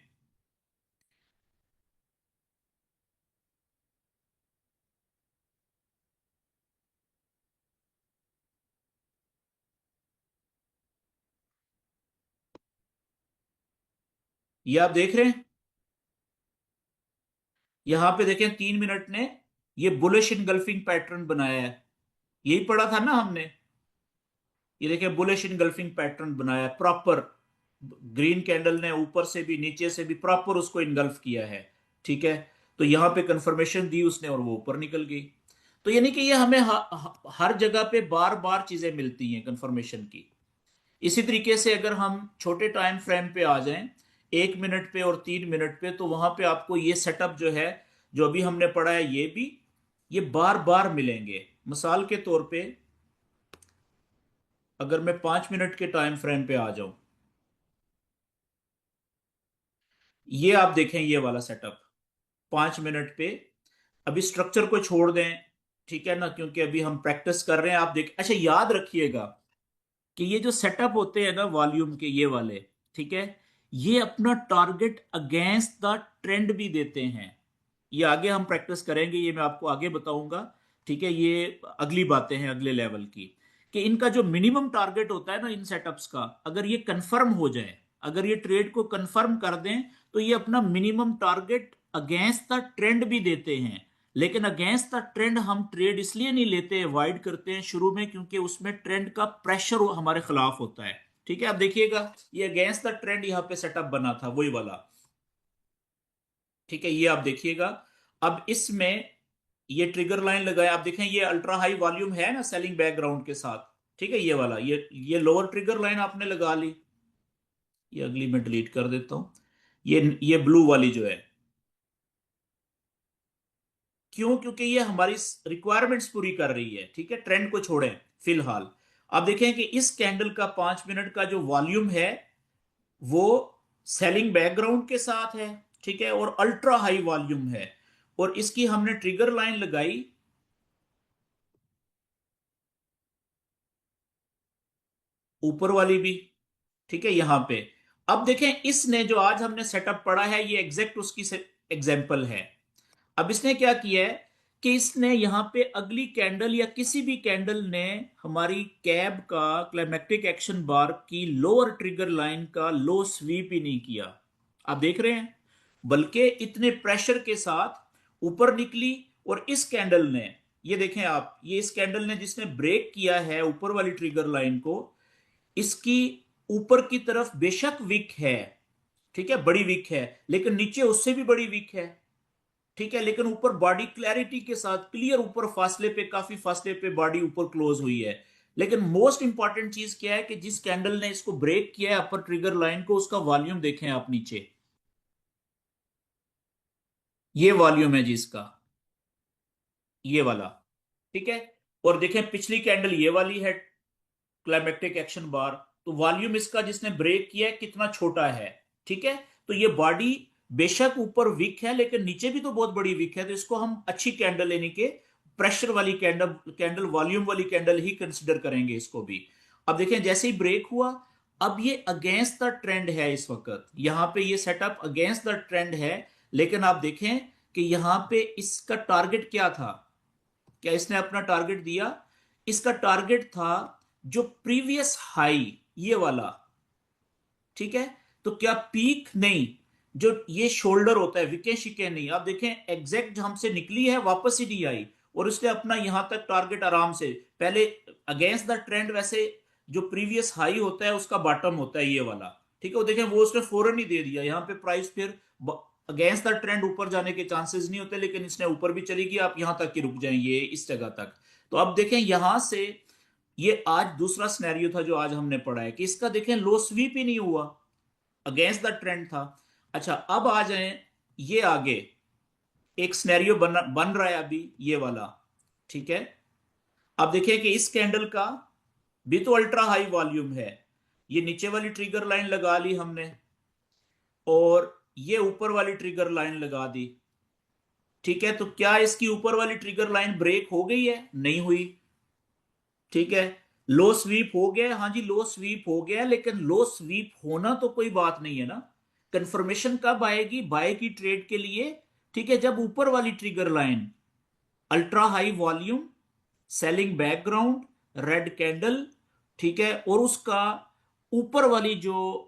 ये आप देख रहे हैं, यहां पे देखें 3 मिनट ने ये बुलिश इनगल्फिंग पैटर्न बनाया है। यही पढ़ा था ना हमने। ये देखिए बुलिश इनगल्फिंग पैटर्न बनाया है प्रॉपर। ग्रीन कैंडल ने ऊपर से भी नीचे से भी प्रॉपर उसको इनगल्फ किया है। ठीक है, तो यहां पे कंफर्मेशन दी उसने और वो ऊपर निकल गई। तो यानी कि ये हमें हर जगह पे बार बार चीजें मिलती हैं कंफर्मेशन की। इसी तरीके से अगर हम छोटे टाइम फ्रेम पे आ जाएं, 1 मिनट पे और 3 मिनट पे, तो वहां पे आपको ये सेटअप जो है, जो अभी हमने पढ़ा है, ये भी ये बार बार मिलेंगे। मिसाल के तौर पे अगर मैं 5 मिनट के टाइम फ्रेम पे आ जाऊं, ये आप देखें ये वाला सेटअप 5 मिनट पे। अभी स्ट्रक्चर को छोड़ दें, ठीक है ना, क्योंकि अभी हम प्रैक्टिस कर रहे हैं। आप देख, अच्छा याद रखिएगा कि ये जो सेटअप होते हैं ना वॉल्यूम के, ये वाले, ठीक है, ये अपना टारगेट अगेंस्ट द ट्रेंड भी देते हैं। ये आगे हम प्रैक्टिस करेंगे, ये मैं आपको आगे बताऊंगा। ठीक है, ये अगली बातें हैं अगले लेवल की, कि इनका जो मिनिमम टारगेट होता है ना इन सेटअप्स का, अगर ये कंफर्म हो जाए, अगर ये ट्रेड को कंफर्म कर दें, तो ये अपना minimum target against the trend भी देते हैं। लेकिन अगेंस्ट द ट्रेंड हम ट्रेड इसलिए नहीं लेते, अवॉइड करते हैं शुरू में, क्योंकि उसमें ट्रेंड का प्रेशर हमारे खिलाफ होता है। ठीक है, आप देखिएगा ये अगेंस्ट द ट्रेंड यहाँ पे सेटअप बना था, वही वाला। ठीक है, ये आप देखिएगा। अब इसमें ये ट्रिगर लाइन लगाए, आप देखें ये अल्ट्रा हाई वॉल्यूम है ना सेलिंग बैकग्राउंड के साथ। ठीक है, ये वाला, ये लोअर ट्रिगर लाइन आपने लगा ली। ये अगली मैं डिलीट कर देता हूं। ये ब्लू वाली जो है, क्यों? क्योंकि ये हमारी रिक्वायरमेंट्स पूरी कर रही है। ठीक है, ट्रेंड को छोड़ें फिलहाल। आप देखें कि इस कैंडल का 5 मिनट का जो वॉल्यूम है, वो सेलिंग बैकग्राउंड के साथ है। ठीक है, और अल्ट्रा हाई वॉल्यूम है। और इसकी हमने ट्रिगर लाइन लगाई ऊपर वाली भी। ठीक है, यहां पे। अब देखें, इसने जो आज हमने सेटअप पढ़ा है ये एग्जैक्ट उसकी एग्जाम्पल है। अब इसने क्या किया है कि इसने यहां पे अगली कैंडल या किसी भी कैंडल ने हमारी कैब का क्लाइमेक्टिक एक्शन बार की लोअर ट्रिगर लाइन का लो स्वीप ही नहीं किया। आप देख रहे हैं, बल्कि इतने प्रेशर के साथ ऊपर निकली। और इस कैंडल ने, ये देखें आप, ये इस कैंडल ने जिसने ब्रेक किया है ऊपर वाली ट्रिगर लाइन को, इसकी ऊपर की तरफ बेशक विक है, ठीक है, बड़ी विक है, लेकिन नीचे उससे भी बड़ी विक है, ठीक है, लेकिन ऊपर बॉडी क्लैरिटी के साथ क्लियर, ऊपर फासले पे, काफी फासले पे बॉडी ऊपर क्लोज हुई है। लेकिन मोस्ट इंपॉर्टेंट चीज क्या है कि जिस कैंडल ने इसको ब्रेक किया है अपर ट्रिगर लाइन को, उसका वॉल्यूम देखें आप नीचे, ये वॉल्यूम है जिसका, ये वाला, ठीक है। और देखें पिछली कैंडल ये वाली है, क्लाइमेक्टिक एक्शन बार, तो वॉल्यूम इसका जिसने ब्रेक किया है कितना छोटा है, ठीक है। तो ये बॉडी बेशक ऊपर वीक है लेकिन नीचे भी तो बहुत बड़ी वीक है, तो इसको हम अच्छी कैंडल यानी कि प्रेशर वाली कैंडल, कैंडल वॉल्यूम वाली कैंडल ही कंसिडर करेंगे इसको भी। अब देखें जैसे ही ब्रेक हुआ, अब ये अगेंस्ट द ट्रेंड है, इस वक्त यहां पे ये सेटअप अगेंस्ट द ट्रेंड है। लेकिन आप देखें कि यहां पे इसका टारगेट क्या था, क्या इसने अपना टारगेट दिया? इसका टारगेट था जो प्रीवियस हाई, ये वाला, ठीक है। तो क्या पीक नहीं, जो ये शोल्डर होता है, विके शिके नहीं, आप देखें एग्जैक्ट हमसे निकली है, वापस ही नहीं आई, और उसने अपना यहां तक टारगेट आराम से, पहले अगेंस्ट द ट्रेंड, वैसे जो प्रीवियस हाई होता है उसका बॉटम होता है ये वाला, ठीक है। वो देखें वो उसने फौरन ही दे दिया, यहाँ पे प्राइस फिर अगेंस्ट द ट्रेंड ऊपर जाने के चांसेस नहीं होते, लेकिन इसने ऊपर भी चली गई, आप यहां तक की रुक जाएंगे इस जगह तक। तो अब देखें यहां से, ये आज दूसरा सिनेरियो था जो आज हमने पढ़ा है कि इसका देखें लो स्वीप ही नहीं हुआ, अगेंस्ट द ट्रेंड था। अच्छा अब आ जाए ये आगे, एक सिनेरियो बन रहा है अभी ये वाला, ठीक है। अब देखिए कि इस कैंडल का भी तो अल्ट्रा हाई वॉल्यूम है, ये नीचे वाली ट्रिगर लाइन लगा ली हमने, और ये ऊपर वाली ट्रिगर लाइन लगा दी, ठीक है। तो क्या इसकी ऊपर वाली ट्रिगर लाइन ब्रेक हो गई है? नहीं हुई, ठीक है। लो स्वीप हो गया, हाँ जी लो स्वीप हो गया, लेकिन लो स्वीप होना तो कोई बात नहीं है ना। कंफर्मेशन कब आएगी बाय की ट्रेड के लिए? ठीक है, जब ऊपर वाली trigger line ultra high volume, selling background, red candle, ठीक है, और उसका ऊपर वाली जो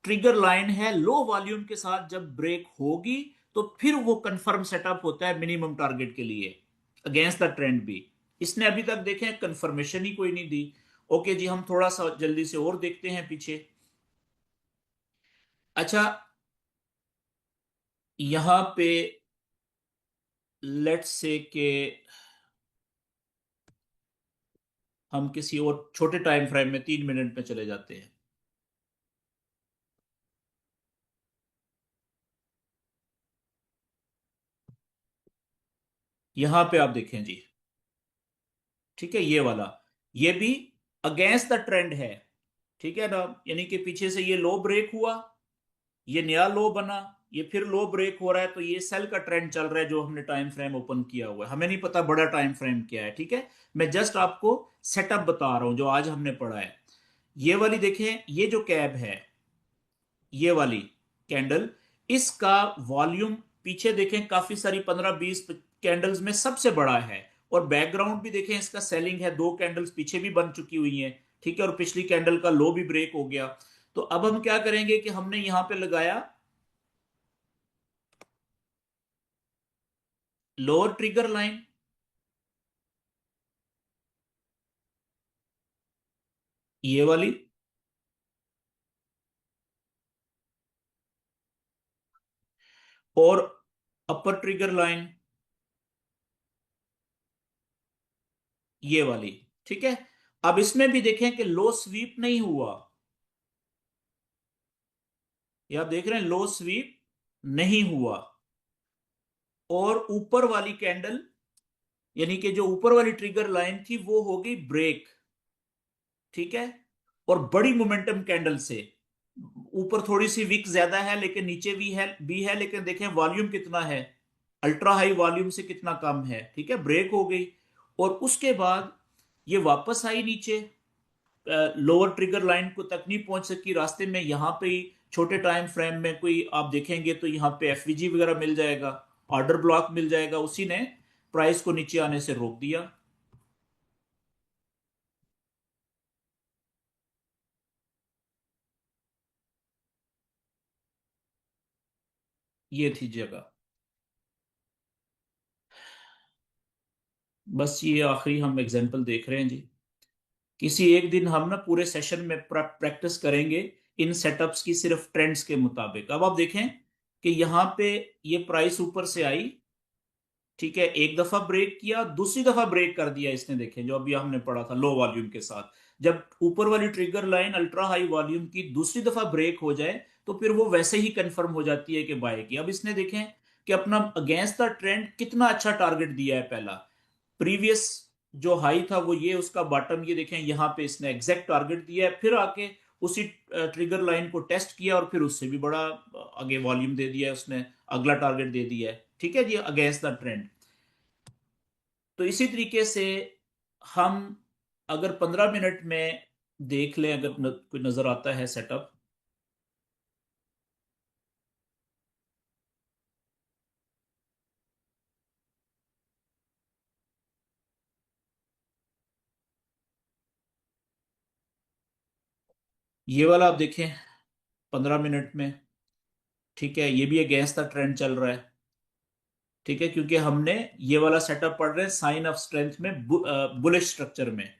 ट्रिगर लाइन है लो वॉल्यूम के साथ जब ब्रेक होगी, तो फिर वो कंफर्म सेटअप होता है मिनिमम टारगेट के लिए अगेंस्ट द ट्रेंड भी। इसने अभी तक देखें कंफर्मेशन ही कोई नहीं दी। ओके जी, हम थोड़ा सा जल्दी से और देखते हैं पीछे। अच्छा, यहां पे लेट्स से के हम किसी और छोटे टाइम फ्रेम में 3 मिनट में चले जाते हैं। यहां पे आप देखें जी, ठीक है, ये वाला, ये भी अगेंस्ट द ट्रेंड है, ठीक है ना, यानी कि पीछे से ये लो ब्रेक हुआ, ये नया लो बना, ये फिर लो ब्रेक हो रहा है, तो ये सेल का ट्रेंड चल रहा है जो हमने टाइम फ्रेम ओपन किया हुआ है। हमें नहीं पता बड़ा टाइम फ्रेम क्या है, ठीक है, मैं जस्ट आपको सेटअप बता रहा हूं जो आज हमने पढ़ा है। ये वाली देखें, ये जो कैब है, ये वाली कैंडल, इसका वॉल्यूम पीछे देखें काफी सारी 15-20 कैंडल्स में सबसे बड़ा है, और बैकग्राउंड भी देखें इसका सेलिंग है, 2 कैंडल्स पीछे भी बन चुकी हुई हैं, ठीक है, और पिछली कैंडल का लो भी ब्रेक हो गया। तो अब हम क्या करेंगे कि हमने यहां पे लगाया लोअर ट्रिगर लाइन, ये वाली, और अपर ट्रिगर लाइन, ये वाली, ठीक है। अब इसमें भी देखें कि लो स्वीप नहीं हुआ, ये आप देख रहे हैं लो स्वीप नहीं हुआ, और ऊपर वाली कैंडल, यानी कि जो ऊपर वाली ट्रिगर लाइन थी वो हो गई ब्रेक, ठीक है। और बड़ी मोमेंटम कैंडल से ऊपर थोड़ी सी विक ज्यादा है, लेकिन नीचे भी है, लेकिन देखें वॉल्यूम कितना है, अल्ट्रा हाई वॉल्यूम से कितना कम है, ठीक है, ब्रेक हो गई। और उसके बाद ये वापस आई नीचे, लोअर ट्रिगर लाइन को तक नहीं पहुंच सकी, रास्ते में यहाँ पे ही छोटे टाइम फ्रेम में कोई आप देखेंगे तो यहाँ पे एफवीजी वगैरह मिल जाएगा, ऑर्डर ब्लॉक मिल जाएगा, उसी ने प्राइस को नीचे आने से रोक दिया। ये थी जगह। बस ये आखिरी हम एग्जांपल देख रहे हैं जी। किसी एक दिन हम ना पूरे सेशन में प्रैक्टिस करेंगे इन सेटअप्स की, सिर्फ ट्रेंड्स के मुताबिक। अब आप देखें कि यहाँ पे ये प्राइस ऊपर से आई, ठीक है, एक दफा ब्रेक किया, दूसरी दफा ब्रेक कर दिया इसने, देखें जो अभी हमने पढ़ा था लो वॉल्यूम के साथ, जब ऊपर वाली trigger line ultra high volume की दूसरी दफा ब्रेक हो जाए तो फिर वो वैसे ही कंफर्म हो जाती है कि बाय की। अब इसने देखें कि अपना अगेंस्ट द ट्रेंड कितना अच्छा टारगेट दिया है। पहला प्रीवियस जो हाई था वो ये, उसका बॉटम ये देखें, यहाँ पे इसने एग्जैक्ट टारगेट दिया है, फिर आके उसी ट्रिगर लाइन को टेस्ट किया और फिर उससे भी बड़ा आगे वॉल्यूम दे दिया है उसने, अगला टारगेट दे दिया है, ठीक है जी, अगेंस्ट द ट्रेंड। तो इसी तरीके से हम अगर 15 मिनट में देख लें, अगर कोई नजर आता है सेटअप। ये वाला आप देखें 15 मिनट में, ठीक है, ये भी अगेंस्ट द ट्रेंड चल रहा है, ठीक है, क्योंकि हमने ये वाला सेटअप पढ़ रहे हैं साइन ऑफ स्ट्रेंथ में, बुलिश स्ट्रक्चर में,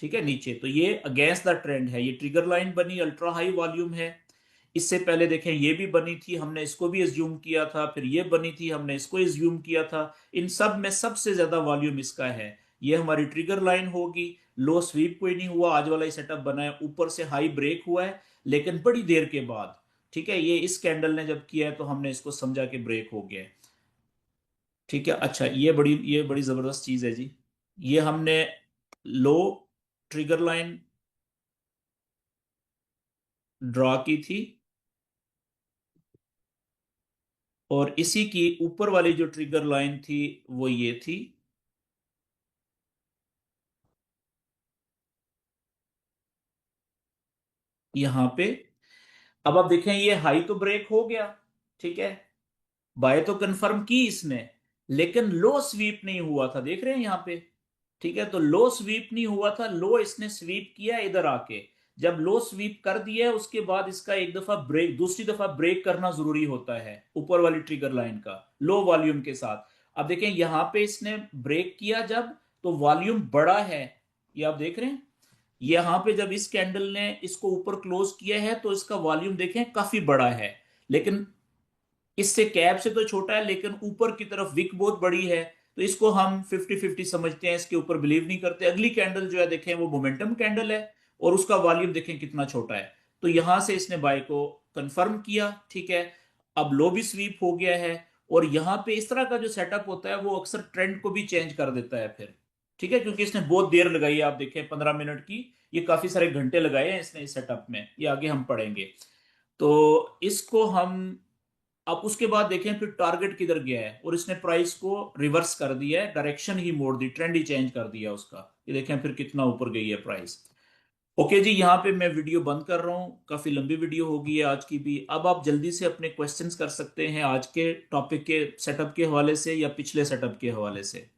ठीक है, नीचे तो ये अगेंस्ट द ट्रेंड है। ये ट्रिगर लाइन बनी, अल्ट्रा हाई वॉल्यूम है। इससे पहले देखें ये भी बनी थी, हमने इसको भी एज्यूम किया था, फिर ये बनी थी, हमने इसको एज्यूम किया था। इन सब में सबसे ज्यादा वॉल्यूम इसका है। ये हमारी ट्रिगर लाइन होगी। लो स्वीप कोई नहीं हुआ, आज वाला ही सेटअप बना है, ऊपर से हाई ब्रेक हुआ है लेकिन बड़ी देर के बाद, ठीक है, ये इस कैंडल ने जब किया है तो हमने इसको समझा कि ब्रेक हो गया है, ठीक है। अच्छा, ये बड़ी जबरदस्त चीज है जी। ये हमने लो ट्रिगर लाइन ड्रॉ की थी और इसी की ऊपर वाली जो ट्रिगर लाइन थी वो ये थी। यहां पे अब आप देखें ये हाई तो ब्रेक हो गया, ठीक है, बाय तो कंफर्म की इसने, लेकिन लो स्वीप नहीं हुआ था, देख रहे हैं यहां पे, ठीक है, तो लो स्वीप नहीं हुआ था, लो इसने स्वीप किया इधर आके। जब लो स्वीप कर दिया है उसके बाद इसका एक दफा ब्रेक, दूसरी दफा ब्रेक करना जरूरी होता है ऊपर वाली ट्रिगर लाइन का लो वॉल्यूम के साथ। अब देखें यहां पे इसने ब्रेक किया जब, तो वॉल्यूम बड़ा है, ये आप देख रहे हैं। यहां पे जब इस कैंडल ने इसको ऊपर क्लोज किया है तो इसका वॉल्यूम देखें काफी बड़ा है, लेकिन इससे कैप से तो छोटा है, लेकिन ऊपर की तरफ विक बहुत बड़ी है, तो इसको हम 50-50 समझते हैं, इसके ऊपर बिलीव नहीं करते। अगली कैंडल जो है देखें वो मोमेंटम कैंडल है और उसका वॉल्यूम देखें कितना छोटा है, तो यहां से इसने बाय को कंफर्म किया, ठीक है। अब लो भी स्वीप हो गया है, और यहां पे इस तरह का जो सेटअप होता है वो अक्सर ट्रेंड को भी चेंज कर देता है फिर, ठीक है, क्योंकि इसने बहुत देर लगाई है, आप देखें 15 मिनट की, ये काफी सारे घंटे लगाए हैं इसने इस सेटअप में, ये आगे हम पढ़ेंगे। तो इसको हम अब उसके बाद देखें फिर टारगेट किधर गया है, और इसने प्राइस को रिवर्स कर दिया है, डायरेक्शन ही मोड़ दी, ट्रेंड ही चेंज कर दिया उसका, ये देखें फिर कितना ऊपर गई है प्राइस। ओके जी, यहाँ पे मैं वीडियो बंद कर रहा हूँ, काफी लंबी वीडियो होगी है आज की भी। अब आप जल्दी से अपने क्वेश्चंस कर सकते हैं आज के टॉपिक के सेटअप के हवाले से या पिछले सेटअप के हवाले से।